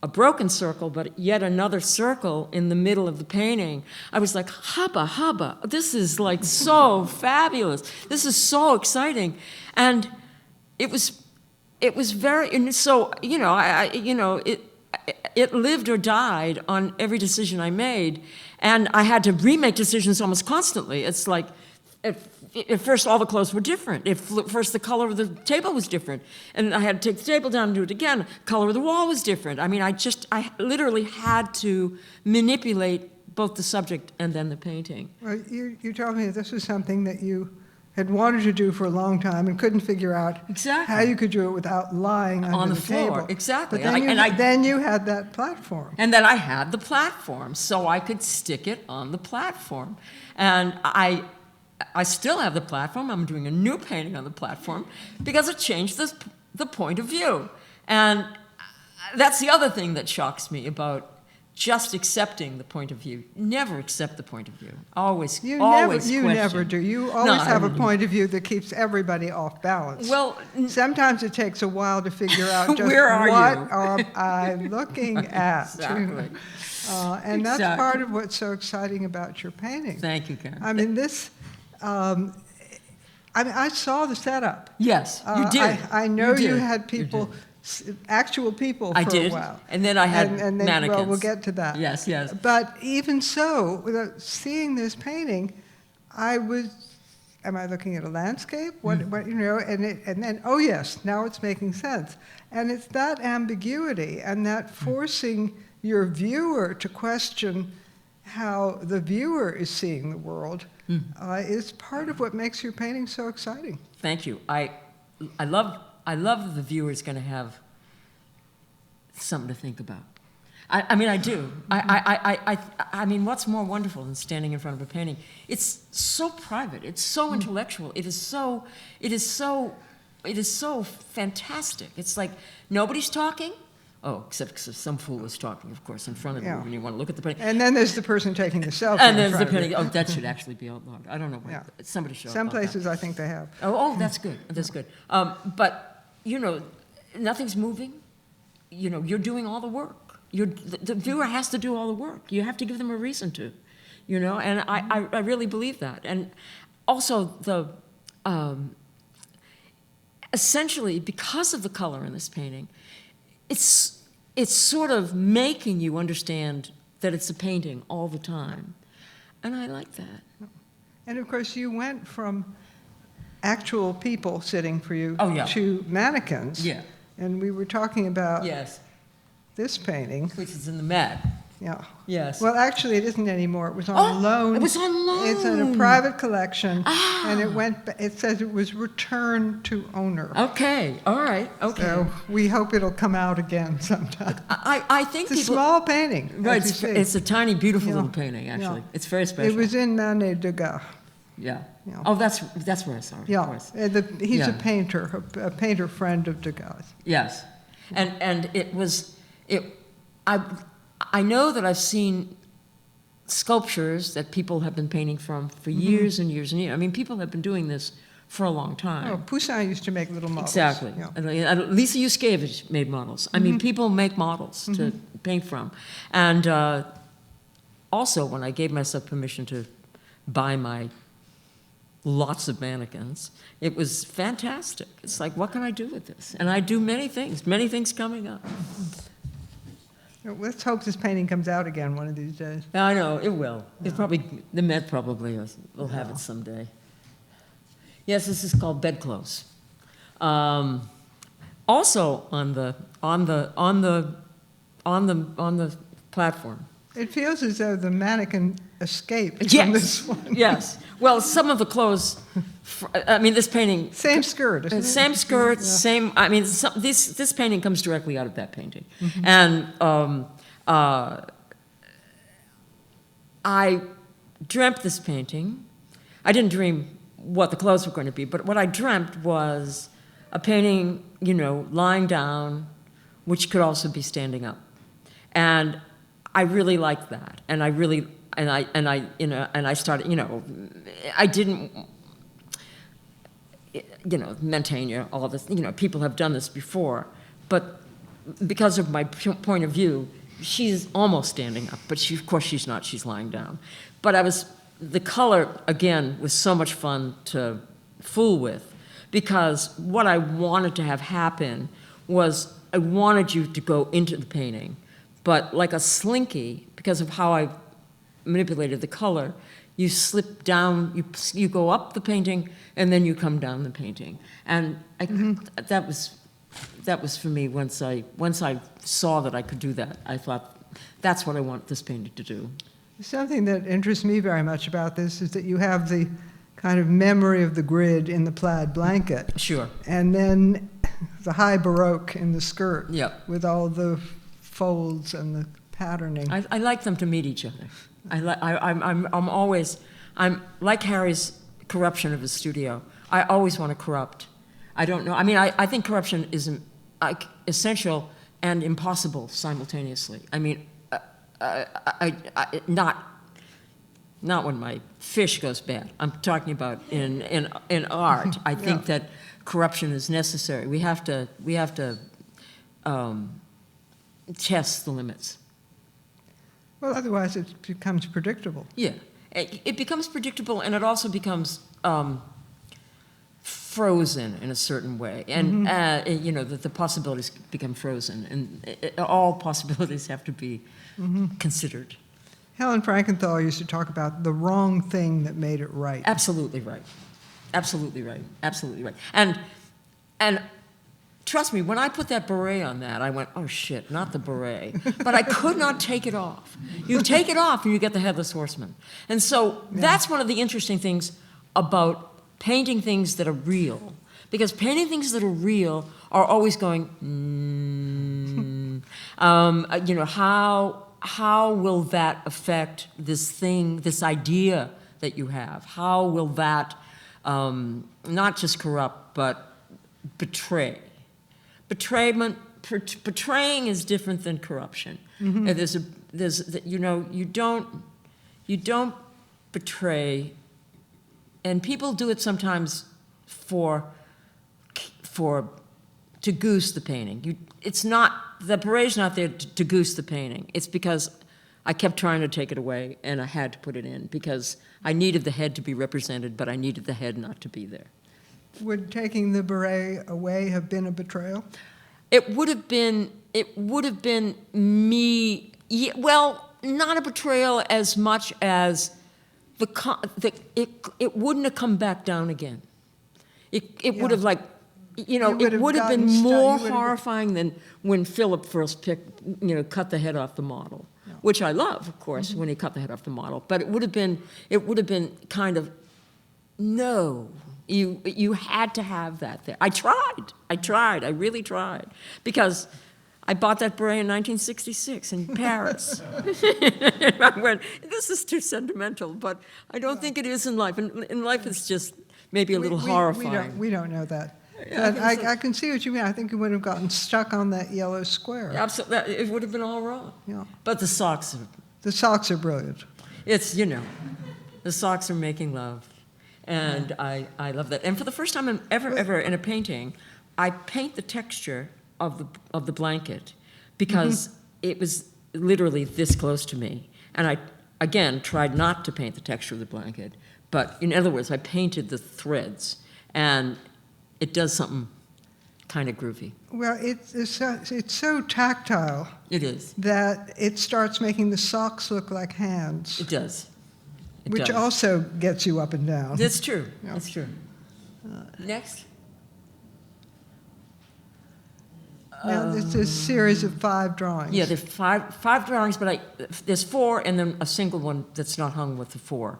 a broken circle, but yet another circle in the middle of the painting, I was like, hubba, this is like so fabulous. This is so exciting. And it was very, and so, you know, it lived or died on every decision I made, and I had to remake decisions almost constantly. It's like, at first all the clothes were different. At first the color of the table was different, and I had to take the table down and do it again. Color of the wall was different. I mean, I literally had to manipulate both the subject and then the painting. Well, you told me this was something that you had wanted to do for a long time and couldn't figure out how you could do it without lying on under the floor. table. Exactly. But then you had that platform. And then I had the platform, so I could stick it on the platform. And I still have the platform. I'm doing a new painting on the platform because it changed the point of view. And that's the other thing that shocks me about just accepting the point of view. Never accept the point of view. Always question. You never do. You always have a point of view that keeps everybody off balance. Well, sometimes it takes a while to figure out just what am I looking at. Exactly. And that's part of what's so exciting about your painting. Thank you, Karen. I mean, this. I saw the setup. Yes, you did. I know you had people. Actual people for a while. And then I had and then, mannequins. Well, we'll get to that. Yes. But even so, without seeing this painting, am I looking at a landscape? What you know, and then, oh yes, now it's making sense. And it's that ambiguity and that forcing your viewer to question how the viewer is seeing the world is part of what makes your painting so exciting. Thank you. I love that the viewer's going to have something to think about. I mean, I do. I mean, what's more wonderful than standing in front of a painting? It's so private. It's so intellectual. It is so it is so fantastic. It's like nobody's talking. Oh, except some fool was talking, of course, in front of you Yeah. when you want to look at the painting. And then there's the person taking the selfie. And in there's the front of painting. you. Oh, that should actually be outlawed. I don't know. Yeah. Somebody should. Some outlaw that. places I think they have. Oh, that's good. That's good. But, you know, nothing's moving. You know, you're doing all the work. The viewer has to do all the work. You have to give them a reason to, you know, and I really believe that. And also essentially, because of the color in this painting, it's sort of making you understand that it's a painting all the time. And I like that. And of course, you went from actual people sitting for you Oh, yeah. to mannequins. Yeah. And we were talking about Yes, this painting. which is in the Met. Yeah. Yes. Well, actually, it isn't anymore. It was on Oh, loan. it was on loan. It's in a private collection, and Ah. it says it was returned to owner. Okay, all right, okay. So we hope it'll come out again sometime. I think It's a people... small painting, Right, as you see. it's a tiny, beautiful Yeah, little painting, actually. yeah. It's very special. It was in Manet Degas. Yeah. Yeah. Oh, that's where I saw it, of Yeah, course. he's Yeah. a painter, a painter friend of Degas. Yes. And I know that I've seen sculptures that people have been painting from for years and years and years. I mean, people have been doing this for a long time. Oh, Poussin used to make little models. Exactly. Yeah. And Lisa Yuskevich made models. I mean, people make models to paint from. And also, when I gave myself permission to buy my lots of mannequins, it was fantastic. It's like, what can I do with this? And I do many things coming up. Let's hope this painting comes out again one of these days. I know, it will. It probably, the Met probably will have it someday. Yes, this is called Bedclothes. Also on the platform. It feels as though the mannequin escaped from Yes, this one. yes. Well, some of the clothes, I mean, this painting. Same skirt, isn't it? Same skirt, same, I mean, this painting comes directly out of that painting. And I dreamt this painting. I didn't dream what the clothes were going to be, but what I dreamt was a painting, you know, lying down, which could also be standing up. And I really liked that. And I started, you know, I didn't, you know, Mantegna, all this, you know, people have done this before, but because of my point of view, she's almost standing up, but of course she's not, she's lying down. But the color, again, was so much fun to fool with, because what I wanted to have happen was I wanted you to go into the painting, but like a slinky, because of how I manipulated the color, you slip down, you go up the painting, and then you come down the painting. And that was for me, once I saw that I could do that, I thought, that's what I want this painting to do. Something that interests me very much about this is that you have the kind of memory of the grid in the plaid blanket. Sure. And then the high Baroque in the skirt. Yep. With all the folds and the patterning. I like them to meet each other. I'm like Harry's corruption of his studio. I always want to corrupt. I don't know. I mean, I think corruption is essential and impossible simultaneously. I mean, not when my fish goes bad. I'm talking about in art. I think that corruption is necessary. We have to test the limits. Well, otherwise it becomes predictable. Yeah, it becomes predictable, and it also becomes frozen in a certain way, and you know, the possibilities become frozen, and all possibilities have to be considered. Helen Frankenthal used to talk about the wrong thing that made it right. Absolutely right. Absolutely right. Absolutely right. And trust me, when I put that beret on that, I went, oh shit, not the beret. But I could not take it off. You take it off and you get the headless horseman. And so that's one of the interesting things about painting things that are real. Because painting things that are real are always going, you know, how will that affect this thing, this idea that you have? How will that not just corrupt, but betray. Betraying is different than corruption. You don't betray, and people do it sometimes to goose the painting. The beret's not there to goose the painting. It's because I kept trying to take it away, and I had to put it in because I needed the head to be represented, but I needed the head not to be there. Would taking the beret away have been a betrayal? It would have been me, well, not a betrayal as much as it wouldn't have come back down again. It would have it would have been more horrifying than when Philip first cut the head off the model, which I love, of course, when he cut the head off the model. But it would have been kind of, no, you had to have that there. I tried, I really tried, because I bought that beret in 1966 in Paris. I went, this is too sentimental, but I don't think it is in life. In life, it's just maybe a little horrifying. We don't know that. Yeah, I can see what you mean. I think it would have gotten stuck on that yellow square. Absolutely, it would have been all wrong. Yeah. But the socks are brilliant. It's, the socks are making love. And I love that. And for the first time ever in a painting, I paint the texture of the blanket because it was literally this close to me. And I, again, tried not to paint the texture of the blanket. But in other words, I painted the threads. And it does something kind of groovy. Well, it's so tactile. It is. That it starts making the socks look like hands. It does. Which also gets you up and down. That's true. Yeah. That's true. Next. Now, it's a series of 5 drawings. Yeah, there's five drawings, but there's 4, and then a single one that's not hung with the 4.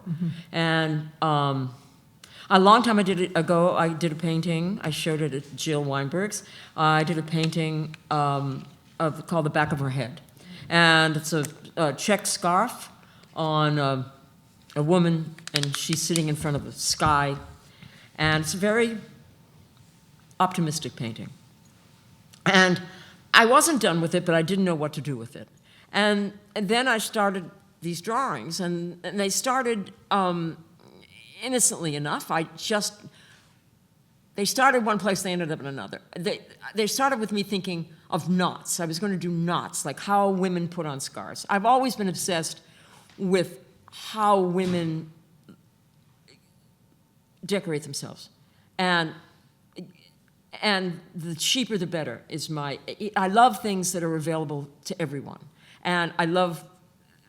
And a long time ago, I did a painting. I showed it at Jill Weinberg's. I did a painting called "The Back of Her Head," and it's a checked scarf on a woman, and she's sitting in front of the sky, and it's a very optimistic painting. And I wasn't done with it, but I didn't know what to do with it. And then I started these drawings, and they started innocently enough. They started one place, they ended up in another. They started with me thinking of knots. I was going to do knots, like how women put on scarves. I've always been obsessed with how women decorate themselves. And the cheaper the better is I love things that are available to everyone. And I love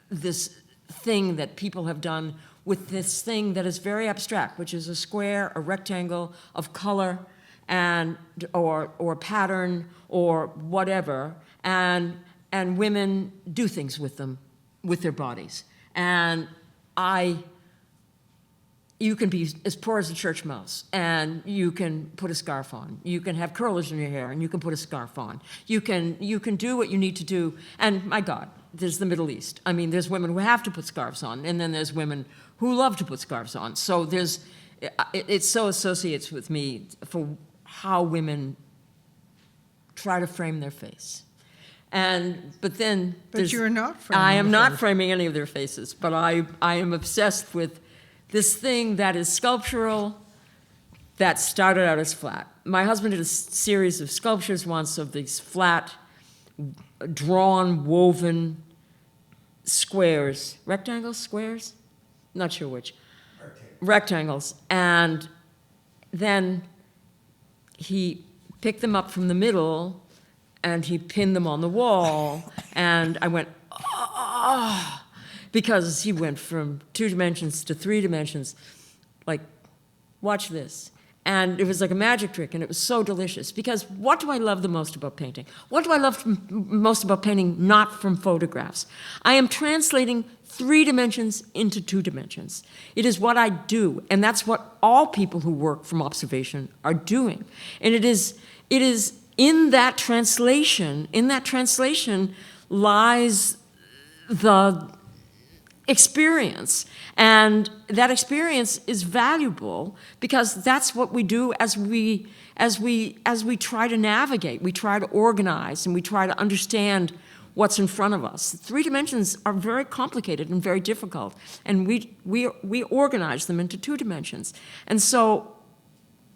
this thing that people have done with this thing that is very abstract, which is a square, a rectangle of color or pattern or whatever, and women do things with them, with their bodies. And you can be as poor as a church mouse, and you can put a scarf on. You can have curlers in your hair, and you can put a scarf on. You can do what you need to do. And my God, there's the Middle East. I mean, there's women who have to put scarves on, and then there's women who love to put scarves on. So it so associates with me for how women try to frame their face. But you're not framing. I am not framing any of their faces, but I am obsessed with this thing that is sculptural that started out as flat. My husband did a series of sculptures once of these flat, drawn, woven squares. Rectangles? Squares? Not sure which. Rectangles. And then he picked them up from the middle and he pinned them on the wall. And I went, oh, because he went from 2 dimensions to 3 dimensions. Like, watch this. And it was like a magic trick, and it was so delicious. Because what do I love the most about painting? What do I love most about painting not from photographs? I am translating 3 dimensions into 2 dimensions. It is what I do, and that's what all people who work from observation are doing. And it is in that translation lies experience. And that experience is valuable because that's what we do as we try to navigate, we try to organize, and we try to understand what's in front of us. 3 dimensions are very complicated and very difficult, and we organize them into 2 dimensions. And so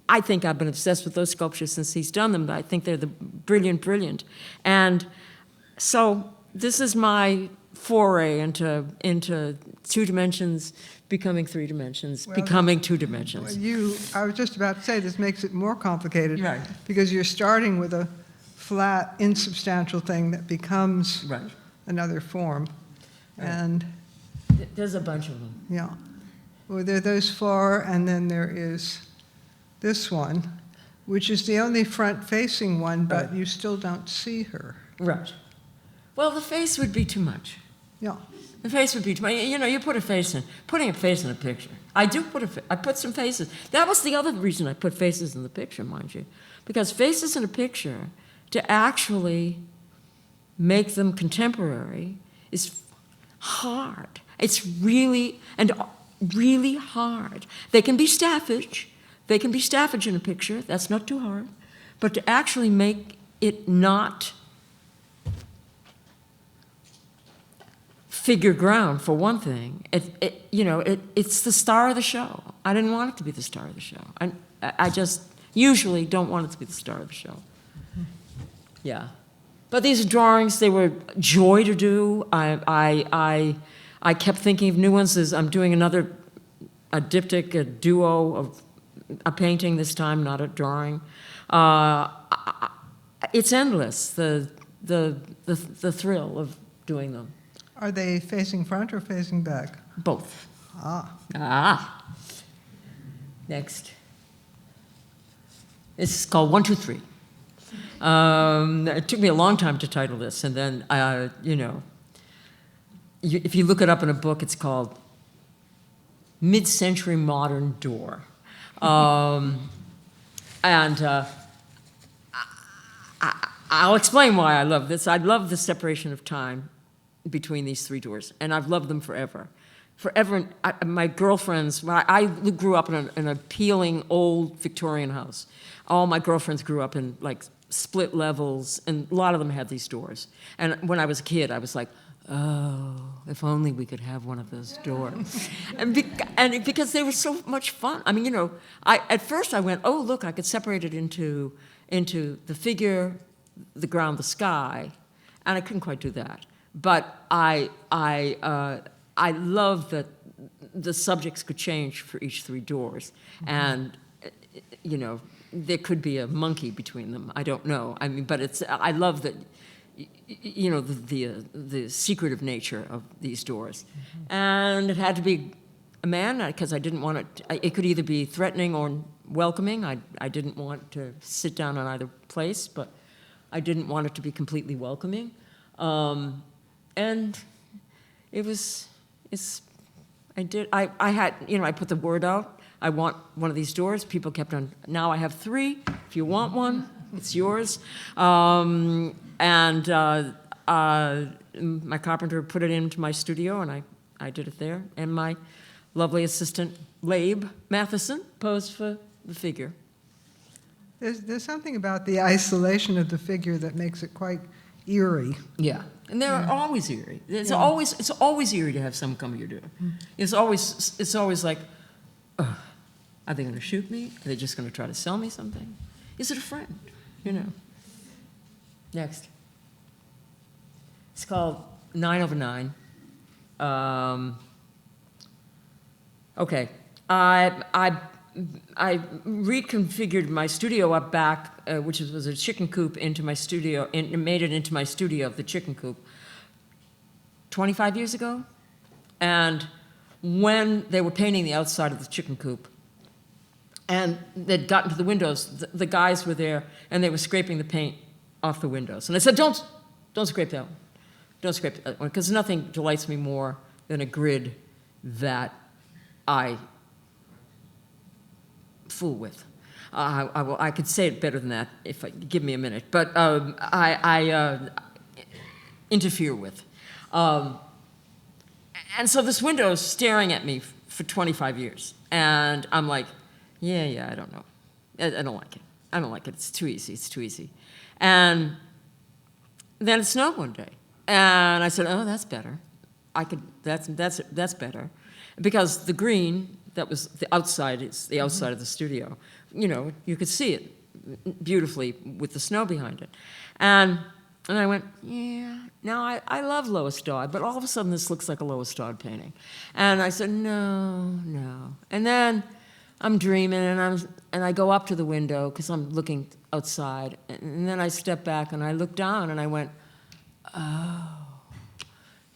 I think I've been obsessed with those sculptures since he's done them, but I think they're brilliant. And so this is my foray into 2 dimensions, becoming 3 dimensions, becoming 2 dimensions. I was just about to say, this makes it more complicated. Right. Because you're starting with a flat, insubstantial thing that becomes Right. another form. Right. And, There's a bunch of them. yeah. Well, there are those 4, and then there is this one, which is the only front-facing one, but Right. you still don't see her. Right. Well, the face would be too much. Yeah. The face would be too much. You know, you put a face in, putting a face in a picture. I put some faces. That was the other reason I put faces in the picture, mind you. Because faces in a picture, to actually make them contemporary is hard. It's really hard. They can be staffage. They can be staffage in a picture. That's not too hard. But to actually make it not figure ground, for one thing, it's the star of the show. I didn't want it to be the star of the show. I just usually don't want it to be the star of the show. Yeah. But these drawings, they were joy to do. I kept thinking of new ones. I'm doing a diptych, a duo of a painting this time, not a drawing. It's endless, the thrill of doing them. Are they facing front or facing back? Both. Ah. Next. This is called 1, 2, 3. It took me a long time to title this, and then, if you look it up in a book, it's called Mid-Century Modern Door. I'll explain why I love this. I love the separation of time between these 3 doors, and I've loved them forever. Forever. My girlfriends, I grew up in an appealing old Victorian house. All my girlfriends grew up in like split levels, and a lot of them had these doors. And when I was a kid, I was like, oh, if only we could have one of those doors. Because they were so much fun. I mean, at first I went, oh, look, I could separate it into the figure, the ground, the sky, and I couldn't quite do that. But I love that the subjects could change for each 3 doors, and there could be a monkey between them. I don't know. I mean, but I love that. The secretive nature of these doors, and it had to be a man because I didn't want it. It could either be threatening or welcoming. I didn't want to sit down on either place, but I didn't want it to be completely welcoming. And it was, I put the word out, I want one of these doors. People kept on, now I have 3. If you want one, it's yours. My carpenter put it into my studio, and I did it there. And my lovely assistant, Labe Matheson, posed for the figure. There's something about the isolation of the figure that makes it quite eerie. Yeah, and they're always eerie. It's always eerie to have someone come to your door. It's always like, oh, are they going to shoot me? Are they just going to try to sell me something? Is it a friend? Next. It's called 9/9. Okay, I reconfigured my studio up back, which was a chicken coop, into my studio, and made it into my studio of the chicken coop 25 years ago. And when they were painting the outside of the chicken coop, and they'd gotten to the windows, the guys were there, and they were scraping the paint off the windows. And I said, don't scrape that one. Don't scrape that one, because nothing delights me more than a grid that I fool with. I could say it better than that if you give me a minute, but I interfere with. And so this window is staring at me for 25 years. And I'm like, yeah, I don't know. I don't like it. I don't like it. It's too easy. And then it snowed one day. And I said, oh, that's better. That's better. Because the green, that was the outside, it's the outside of the studio. You know, you could see it beautifully with the snow behind it. And I went, yeah, no, I love Lois Dodd, but all of a sudden this looks like a Lois Dodd painting. And I said, no. And then I'm dreaming, and I go up to the window because I'm looking outside. And then I step back and I look down and I went, oh,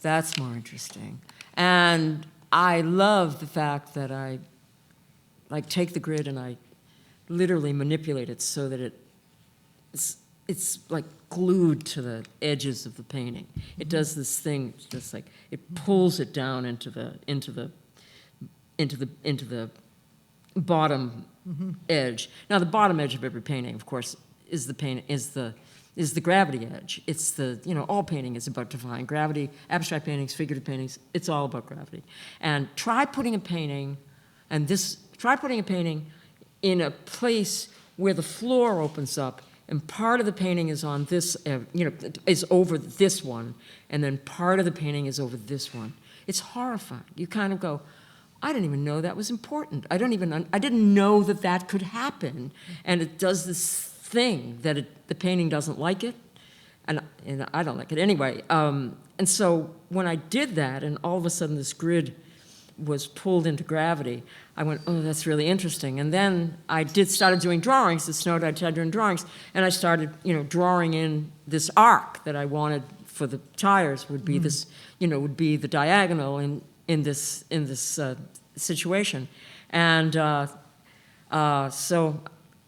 that's more interesting. And I love the fact that I take the grid and I literally manipulate it so that it's like glued to the edges of the painting. It does this thing, just like it pulls it down into the bottom edge. Now, the bottom edge of every painting, of course, is the gravity edge. It's all painting is about defying gravity. Abstract paintings, figurative paintings, it's all about gravity. And try putting a painting in a place where the floor opens up and part of the painting is on this, is over this one, and then part of the painting is over this one. It's horrifying. You kind of go, I didn't even know that was important. I didn't know that could happen. And it does this thing that the painting doesn't like it, and I don't like it anyway. And so when I did that, and all of a sudden this grid was pulled into gravity, I went, oh, that's really interesting. And then I started doing drawings. It snowed, I started doing drawings, and I started, drawing in this arc that I wanted for the tires would be this, would be the diagonal in this situation. And so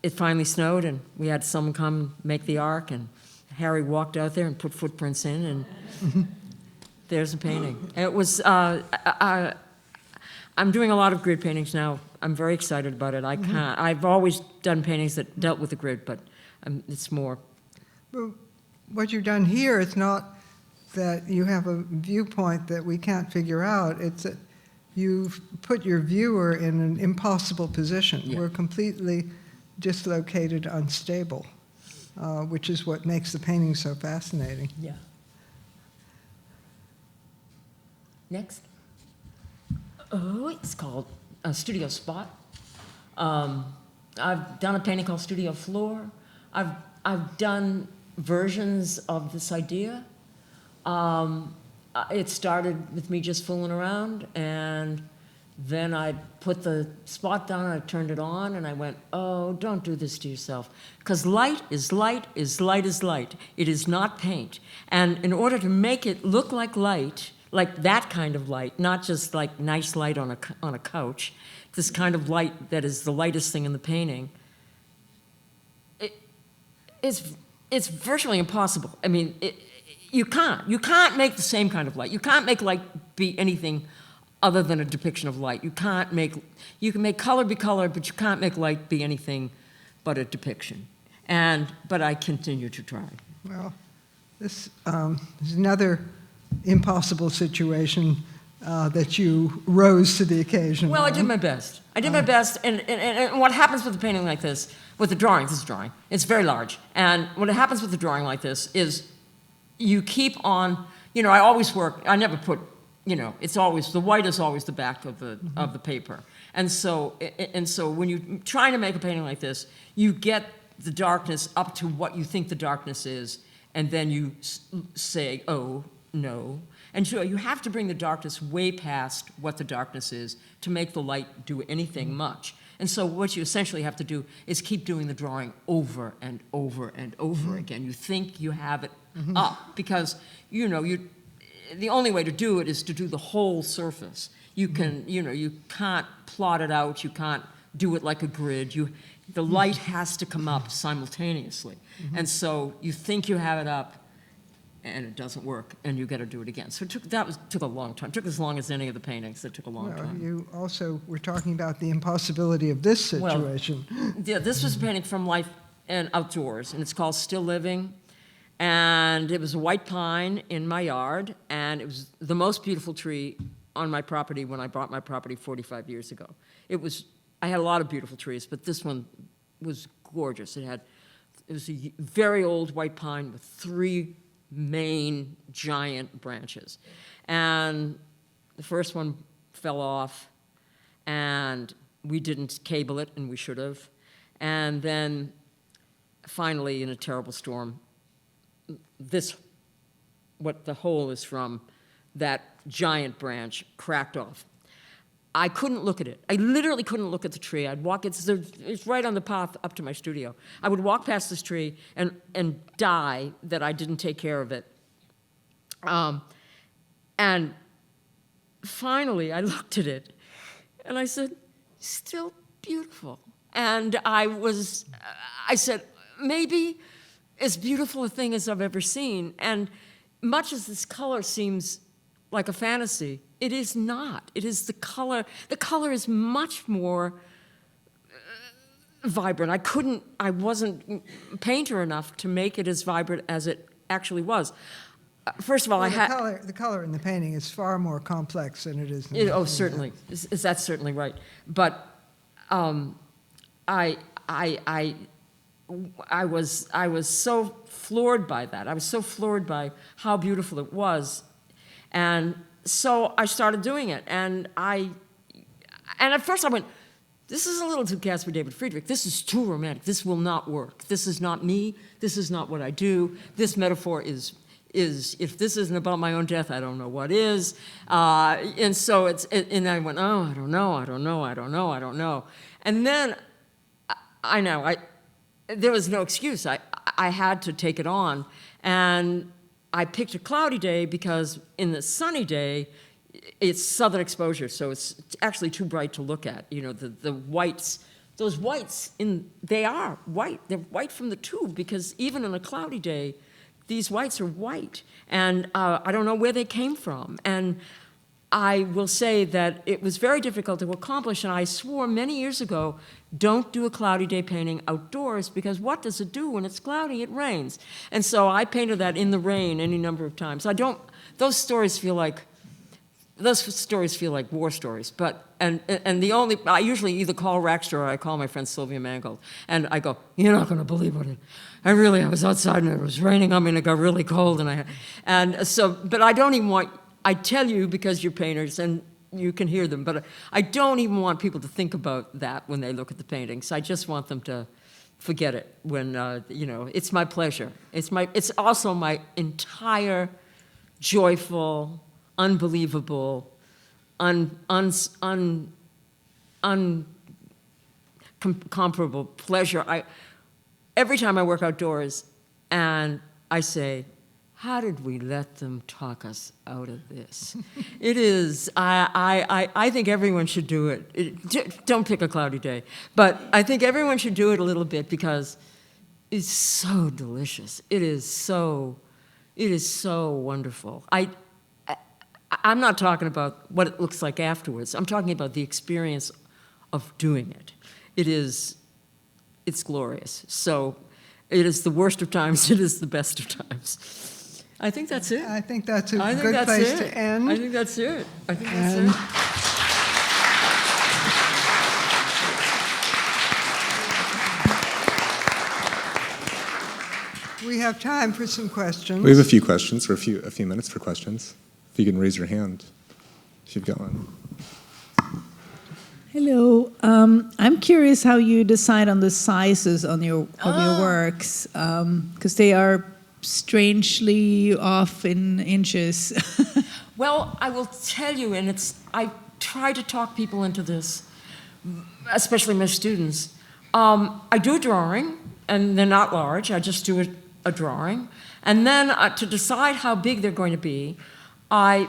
it finally snowed, and we had someone come make the arc, and Harry walked out there and put footprints in, and there's a painting. And it was, I'm doing a lot of grid paintings now. I'm very excited about it. I've always done paintings that dealt with the grid, but it's more. Well, what you've done here, it's not that you have a viewpoint that we can't figure out. It's that you've put your viewer in an impossible position. Yeah. We're completely dislocated, unstable, which is what makes the painting so fascinating. Yeah. Next. Oh, it's called Studio Spot. I've done a painting called Studio Floor. I've done versions of this idea. It started with me just fooling around, and then I put the spot down and I turned it on, and I went, oh, don't do this to yourself. Because light is light is light is light. It is not paint. And in order to make it look like light, like that kind of light, not just like nice light on a couch, this kind of light that is the lightest thing in the painting, it's virtually impossible. I mean, you can't make the same kind of light. You can't make light be anything other than a depiction of light. You can make color be color, but you can't make light be anything but a depiction. But I continue to try. Well, this is another impossible situation that you rose to the occasion. Well, I did my best. And what happens with a painting like this, with the drawing, this is drawing, it's very large. And what happens with a drawing like this is you keep on, I always work, I never put, it's always, the white is always the back of the paper. And so when you're trying to make a painting like this, you get the darkness up to what you think the darkness is, and then you say, oh, no. And so you have to bring the darkness way past what the darkness is to make the light do anything much. And so what you essentially have to do is keep doing the drawing over and over and over again. You think you have it up because, the only way to do it is to do the whole surface. You can, you can't plot it out. You can't do it like a grid. The light has to come up simultaneously. And so you think you have it up, and it doesn't work, and you got to do it again. So took a long time. It took as long as any of the paintings. It took a long time. You also were talking about the impossibility of this situation. Well, yeah, this was a painting from life and outdoors, and it's called Still Living. And it was a white pine in my yard, and it was the most beautiful tree on my property when I bought my property 45 years ago. I had a lot of beautiful trees, but this one was gorgeous. It was a very old white pine with 3 main giant branches. And the first one fell off, and we didn't cable it, and we should have. And then finally, in a terrible storm, what the hole is from, that giant branch cracked off. I couldn't look at it. I literally couldn't look at the tree. I'd walk, it's right on the path up to my studio. I would walk past this tree and die that I didn't take care of it. And finally, I looked at it, and I said, still beautiful. And I said, maybe as beautiful a thing as I've ever seen. And much as this color seems like a fantasy, it is not. It is the color. The color is much more vibrant. I wasn't painter enough to make it as vibrant as it actually was. First of all, the color in the painting is far more complex than it is in the certainly. That's certainly right. But I was so floored by that. I was so floored by how beautiful it was. And so I started doing it. And at first I went, this is a little too Caspar David Friedrich. This is too romantic. This will not work. This is not me. This is not what I do. This metaphor is if this isn't about my own death, I don't know what is. And so and I went, oh, I don't know. And then there was no excuse. I had to take it on. And I picked a cloudy day because in the sunny day, it's southern exposure, so it's actually too bright to look at. You know, the whites, those whites, they are white. They're white from the tube because even on a cloudy day, these whites are white. And I don't know where they came from. And I will say that it was very difficult to accomplish, and I swore many years ago, don't do a cloudy day painting outdoors, because what does it do when it's cloudy? It rains. And so I painted that in the rain any number of times. Those stories feel like war stories, but, I usually either call Rackster or I call my friend Sylvia Mangold, and I go, you're not gonna believe what I was outside and it was raining on me and it got really cold, but I don't even want, I tell you because you're painters and you can hear them, but I don't even want people to think about that when they look at the paintings. I just want them to forget it when, it's my pleasure. It's also my entire joyful, unbelievable, uncomparable pleasure. Every time I work outdoors and I say, how did we let them talk us out of this? It is, I think everyone should do it. Don't pick a cloudy day, but I think everyone should do it a little bit because it's so delicious. It is so wonderful. I'm not talking about what it looks like afterwards. I'm talking about the experience of doing it. It's glorious. So it is the worst of times, it is the best of times. I think that's it. I think that's a good place to end. I think that's it. We have time for some questions. We have a few questions, or a few minutes for questions. If you can raise your hand, if you've got one. Hello. I'm curious how you decide on the sizes of your works, because they are strangely off in inches. Well, I will tell you, and I try to talk people into this, especially my students. I do a drawing, and they're not large. I just do a drawing. And then to decide how big they're going to be, and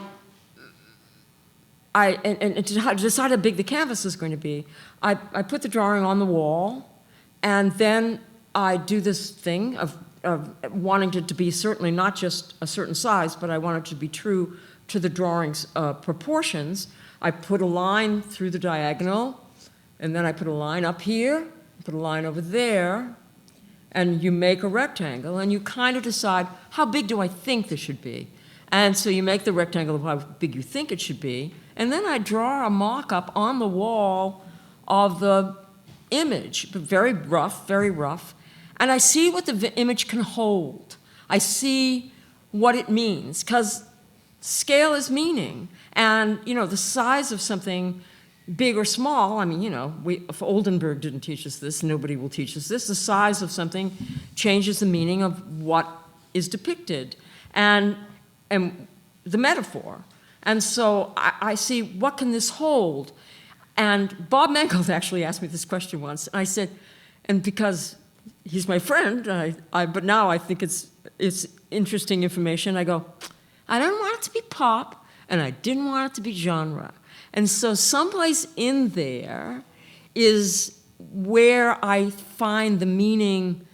to decide how big the canvas is going to be, I put the drawing on the wall, and then I do this thing of wanting it to be certainly not just a certain size, but I want it to be true to the drawing's proportions. I put a line through the diagonal, and then I put a line up here, put a line over there, and you make a rectangle, and you kind of decide, how big do I think this should be? And so you make the rectangle of how big you think it should be, and then I draw a mock-up on the wall of the image, but very rough, and I see what the image can hold. I see what it means, because scale is meaning, and the size of something, big or small, I mean, if Oldenburg didn't teach us this, nobody will teach us this. The size of something changes the meaning of what is depicted, and the metaphor. And so I see, what can this hold? And Bob Mangold actually asked me this question once, and I said, and because he's my friend, but now I think it's interesting information, I go, I don't want it to be pop, and I didn't want it to be genre. And so someplace in there is where I find the meaning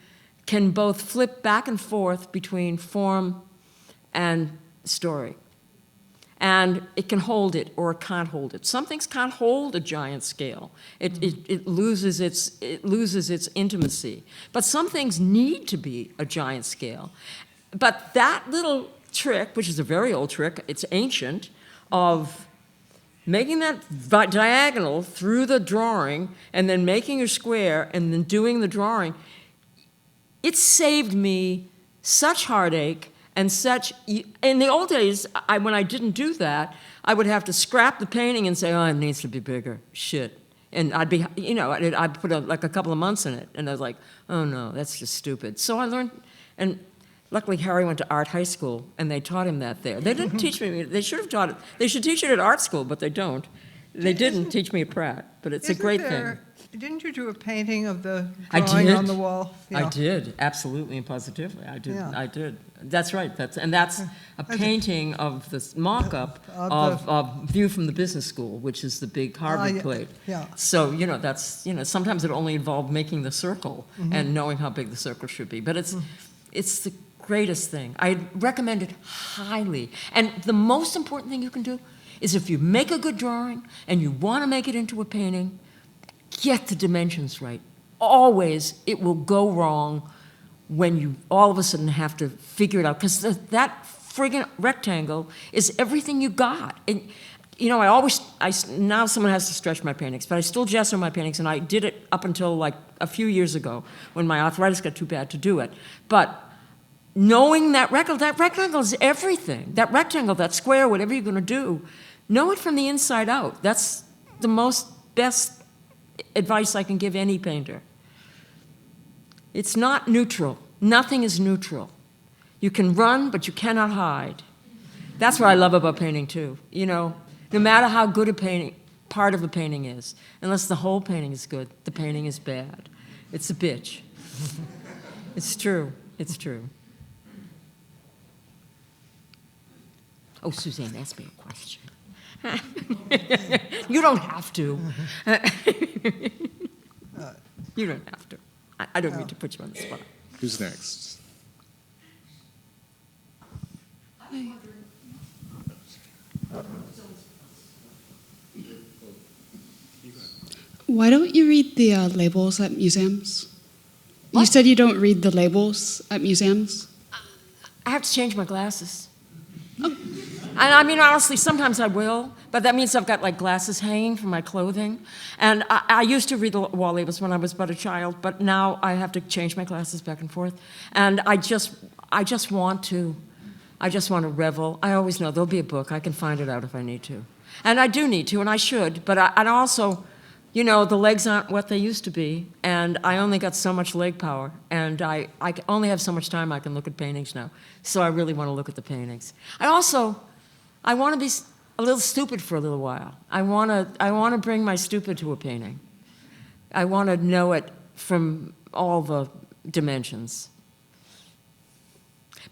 can both flip back and forth between form and story. And it can hold it or it can't hold it. Some things can't hold a giant scale. It loses its intimacy. But some things need to be a giant scale. But that little trick, which is a very old trick, it's ancient, of making that diagonal through the drawing and then making your square and then doing the drawing, it saved me such heartache and such. In the old days, when I didn't do that, I would have to scrap the painting and say, oh, it needs to be bigger, shit. And I'd be, I'd put like a couple of months in it, and I was like, oh no, that's just stupid. So I learned, and luckily Harry went to art high school, and they taught him that there. They didn't teach me, they should have taught it. They should teach it at art school, but they don't. They didn't teach me at Pratt, but it's a great thing. Didn't you do a painting of the drawing on the wall? Yeah. I did, absolutely and positively. I did. Yeah. I did. That's right. That's a painting of this mock-up of View from the Business School, which is the big Harvard plate. Yeah. So that's sometimes it only involved making the circle and knowing how big the circle should be. But it's the greatest thing. I recommend it highly. And the most important thing you can do is, if you make a good drawing and you want to make it into a painting, get the dimensions right. Always, it will go wrong when you all of a sudden have to figure it out, because that friggin' rectangle is everything you got. And now someone has to stretch my paintings, but I still gesso my paintings, and I did it up until like a few years ago when my arthritis got too bad to do it. But knowing that rectangle is everything. That rectangle, that square, whatever you're gonna do, know it from the inside out. That's the best advice I can give any painter. It's not neutral. Nothing is neutral. You can run, but you cannot hide. That's what I love about painting too. No matter how good part of a painting is, unless the whole painting is good, the painting is bad. It's a bitch. It's true. It's true. Oh, Suzanne, ask me a question. You don't have to. You don't have to. I don't mean to put you on the spot. Who's next? Why don't you read the labels at museums? What? You said you don't read the labels at museums? I have to change my glasses. Oh. And I mean, honestly, sometimes I will, but that means I've got like glasses hanging from my clothing. And I used to read the wall labels when I was but a child, but now I have to change my glasses back and forth. And I just want to revel. I always know there'll be a book. I can find it out if I need to. And I do need to, and I should, but I also, the legs aren't what they used to be, and I only got so much leg power, and I only have so much time I can look at paintings now. So I really want to look at the paintings. I want to be a little stupid for a little while. I want to bring my stupid to a painting. I want to know it from all the dimensions.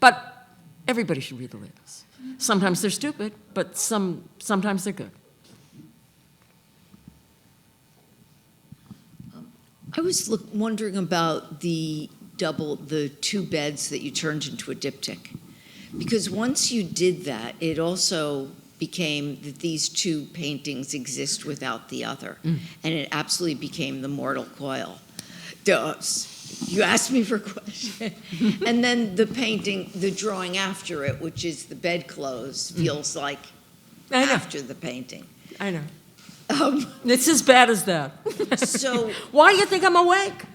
But everybody should read the labels. Sometimes they're stupid, but sometimes they're good. I was wondering about the two beds that you turned into a diptych. Because once you did that, it also became that these two paintings exist without the other. And it absolutely became the mortal coil. You asked me for a question. And then the painting, the drawing after it, which is the bedclothes, feels like I know. after the painting. I know. It's as bad as that. So Why do you think I'm awake?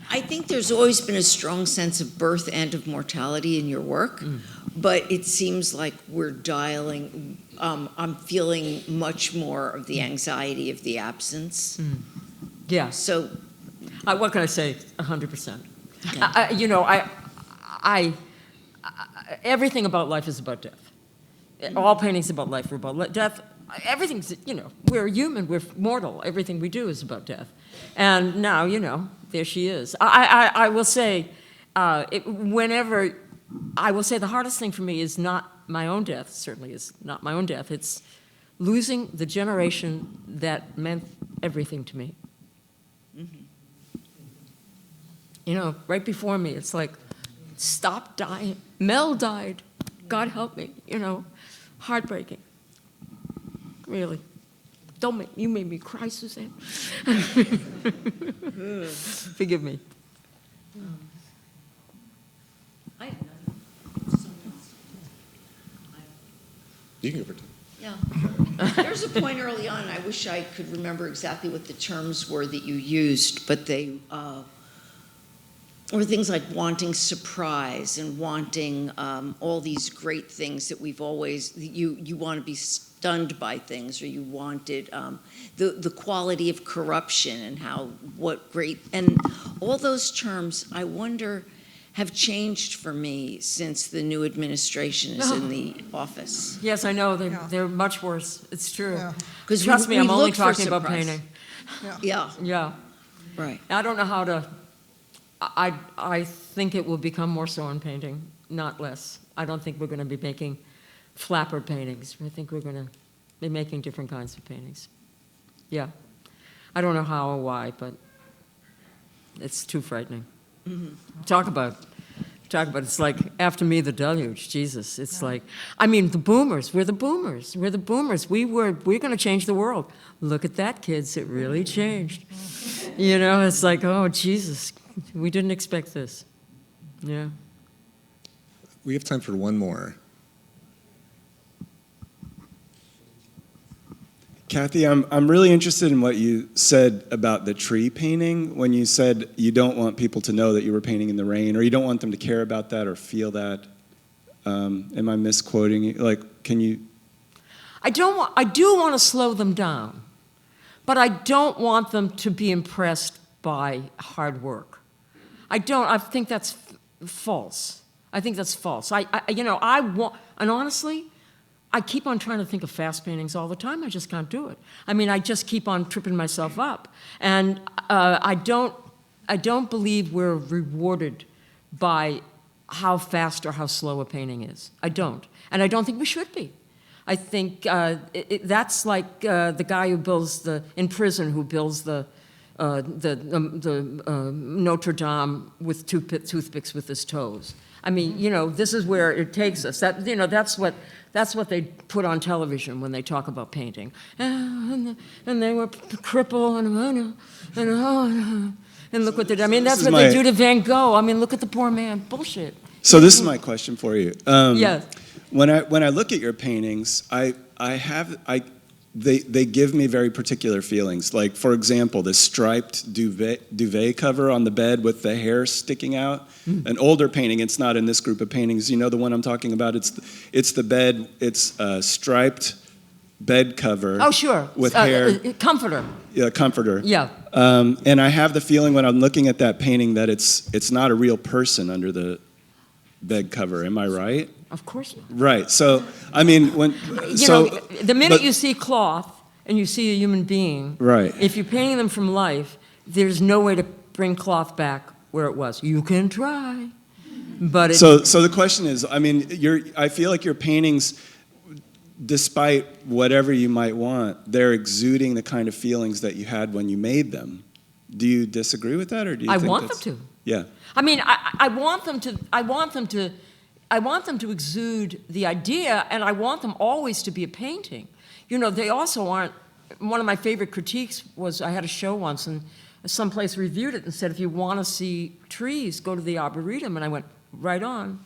I think there's always been a strong sense of birth and of mortality in your work, but it seems like we're dialing, I'm feeling much more of the anxiety of the absence. Yeah. So, What can I say? 100%. Okay. You know, everything about life is about death. All paintings about life are about death. Everything's, you know, we're human, we're mortal. Everything we do is about death. And now, you know, there she is. I will say, whenever, I will say the hardest thing for me is not my own death, certainly is not my own death. It's losing the generation that meant everything to me. You know, right before me, it's like, stop dying. Mel died. God help me, you know. Heartbreaking. Really. You made me cry, Suzanne. Forgive me. You can go for it. yeah. There's a point early on, I wish I could remember exactly what the terms were that you used, but they were things like wanting surprise and wanting all these great things that we've always, you want to be stunned by things, or you wanted the quality of corruption and what great, and all those terms, I wonder, have changed for me since the new administration is in the office. Yes, I know. They're much worse. It's true. Yeah. Because Trust me, we I'm only look for talking about surprise. painting. Yeah, Yeah. right. I don't know how to, I think it will become more so in painting, not less. I don't think we're going to be making flapper paintings. I think we're going to be making different kinds of paintings. Yeah. I don't know how or why, but it's too frightening. Talk about, it's like after me, the deluge, Jesus. It's like, I mean, the boomers, we're the boomers. We're the boomers. We're going to change the world. Look at that, kids, it really changed. You know, it's like, oh, Jesus, we didn't expect this. Yeah. We have time for one more. Kathy, I'm really interested in what you said about the tree painting, when you said you don't want people to know that you were painting in the rain, or you don't want them to care about that or feel that. Am I misquoting you? Like, can you? I do want to slow them down, but I don't want them to be impressed by hard work. I think that's false. I think that's false. And honestly, I keep on trying to think of fast paintings all the time. I just can't do it. I mean, I just keep on tripping myself up. And I don't believe we're rewarded by how fast or how slow a painting is. I don't. And I don't think we should be. I think that's like the guy who builds in prison who builds the Notre Dame with toothpicks with his toes. I mean, you know, this is where it takes us. That's what they put on television when they talk about painting. And they were crippled and look what they did. I mean, that's what they do to Van Gogh. I mean, look at the poor man. Bullshit. So this is my question for you. Yes. When I look at your paintings, they give me very particular feelings. Like, for example, the striped duvet cover on the bed with the hair sticking out. An older painting, it's not in this group of paintings. You know the one I'm talking about? It's the bed, it's a striped bed cover. Oh, sure. With hair. Comforter. Yeah, comforter. Yeah. And I have the feeling when I'm looking at that painting that it's not a real person under the bed cover. Am I right? Of course not. Right. So, I mean, the minute you see cloth and you see a human being, right. If you're painting them from life, there's no way to bring cloth back where it was. You can try, but so the question is, I mean, I feel like your paintings, despite whatever you might want, they're exuding the kind of feelings that you had when you made them. Do you disagree with that, or do you? I think want them to. Yeah. I mean, I want them to exude the idea, and I want them always to be a painting. You know, they also aren't one of my favorite critiques was I had a show once, and someplace reviewed it and said, if you want to see trees, go to the Arboretum. And I went, right on.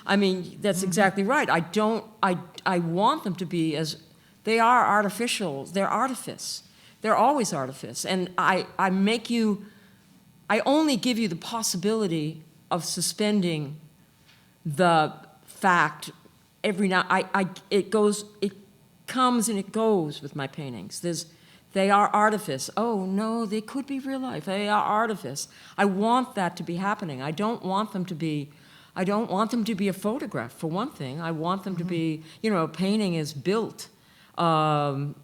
I mean, that's exactly right. I want them to be as, they are artificial. They're artifice. They're always artifice. And I only give you the possibility of suspending the fact every now, it comes and it goes with my paintings. They are artifice. Oh, no, they could be real life. They are artifice. I want that to be happening. I don't want them to be a photograph, for one thing. I want them to be, a painting is built in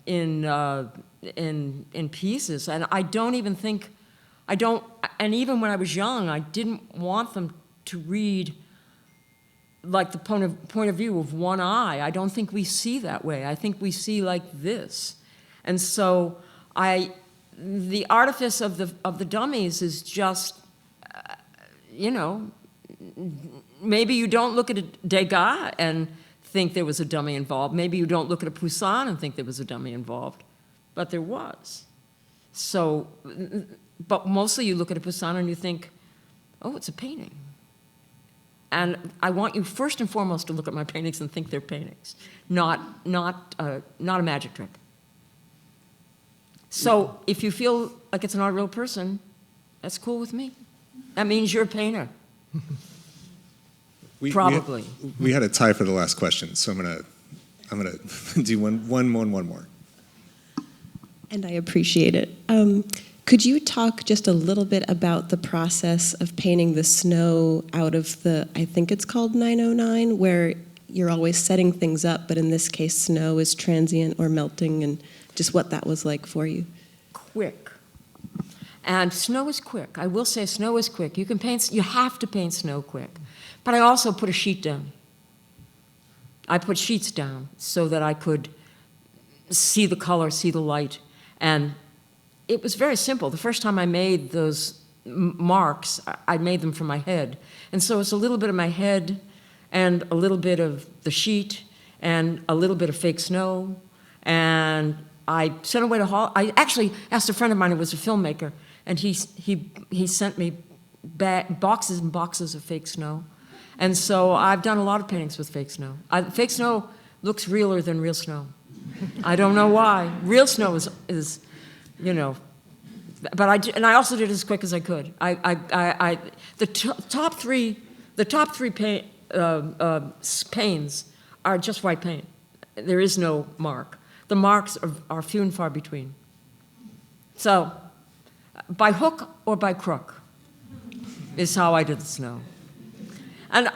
pieces. And I don't even think, and even when I was young, I didn't want them to read like the point of view of one eye. I don't think we see that way. I think we see like this. And so the artifice of the dummies is just, maybe you don't look at a Degas and think there was a dummy involved. Maybe you don't look at a Poussin and think there was a dummy involved, but there was. So, but mostly you look at a Poussin and you think, oh, it's a painting. And I want you first and foremost to look at my paintings and think they're paintings, not a magic trick. So if you feel like it's not a real person, that's cool with me. That means you're a painter. Probably. We had a tie for the last question, so I'm gonna do one more. And I appreciate it. Could you talk just a little bit about the process of painting the snow out of the, I think it's called 909, where you're always setting things up, but in this case, snow is transient or melting, and just what that was like for you? Quick. And snow is quick. I will say snow is quick. You have to paint snow quick. But I also put a sheet down. I put sheets down so that I could see the color, see the light. And it was very simple. The first time I made those marks, I made them from my head. And so it's a little bit of my head and a little bit of the sheet and a little bit of fake snow. And I sent away to I actually asked a friend of mine who was a filmmaker, and he sent me boxes and boxes of fake snow. And so I've done a lot of paintings with fake snow. Fake snow looks realer than real snow. I don't know why. Real snow is but I also did it as quick as I could. The top three panes are just white paint. There is no mark. The marks are few and far between. So, by hook or by crook is how I did the snow. And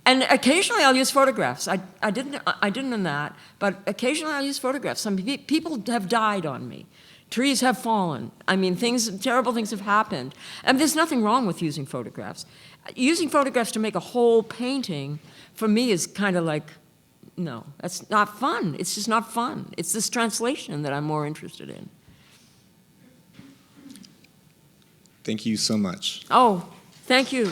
occasionally I'll use photographs. I didn't in that, but occasionally I'll use photographs. Some people have died on me. Trees have fallen. I mean, terrible things have happened. And there's nothing wrong with using photographs. Using photographs to make a whole painting, for me, is kind of like, no, that's not fun. It's just not fun. It's this translation that I'm more interested in. Thank you so much. Oh, thank you.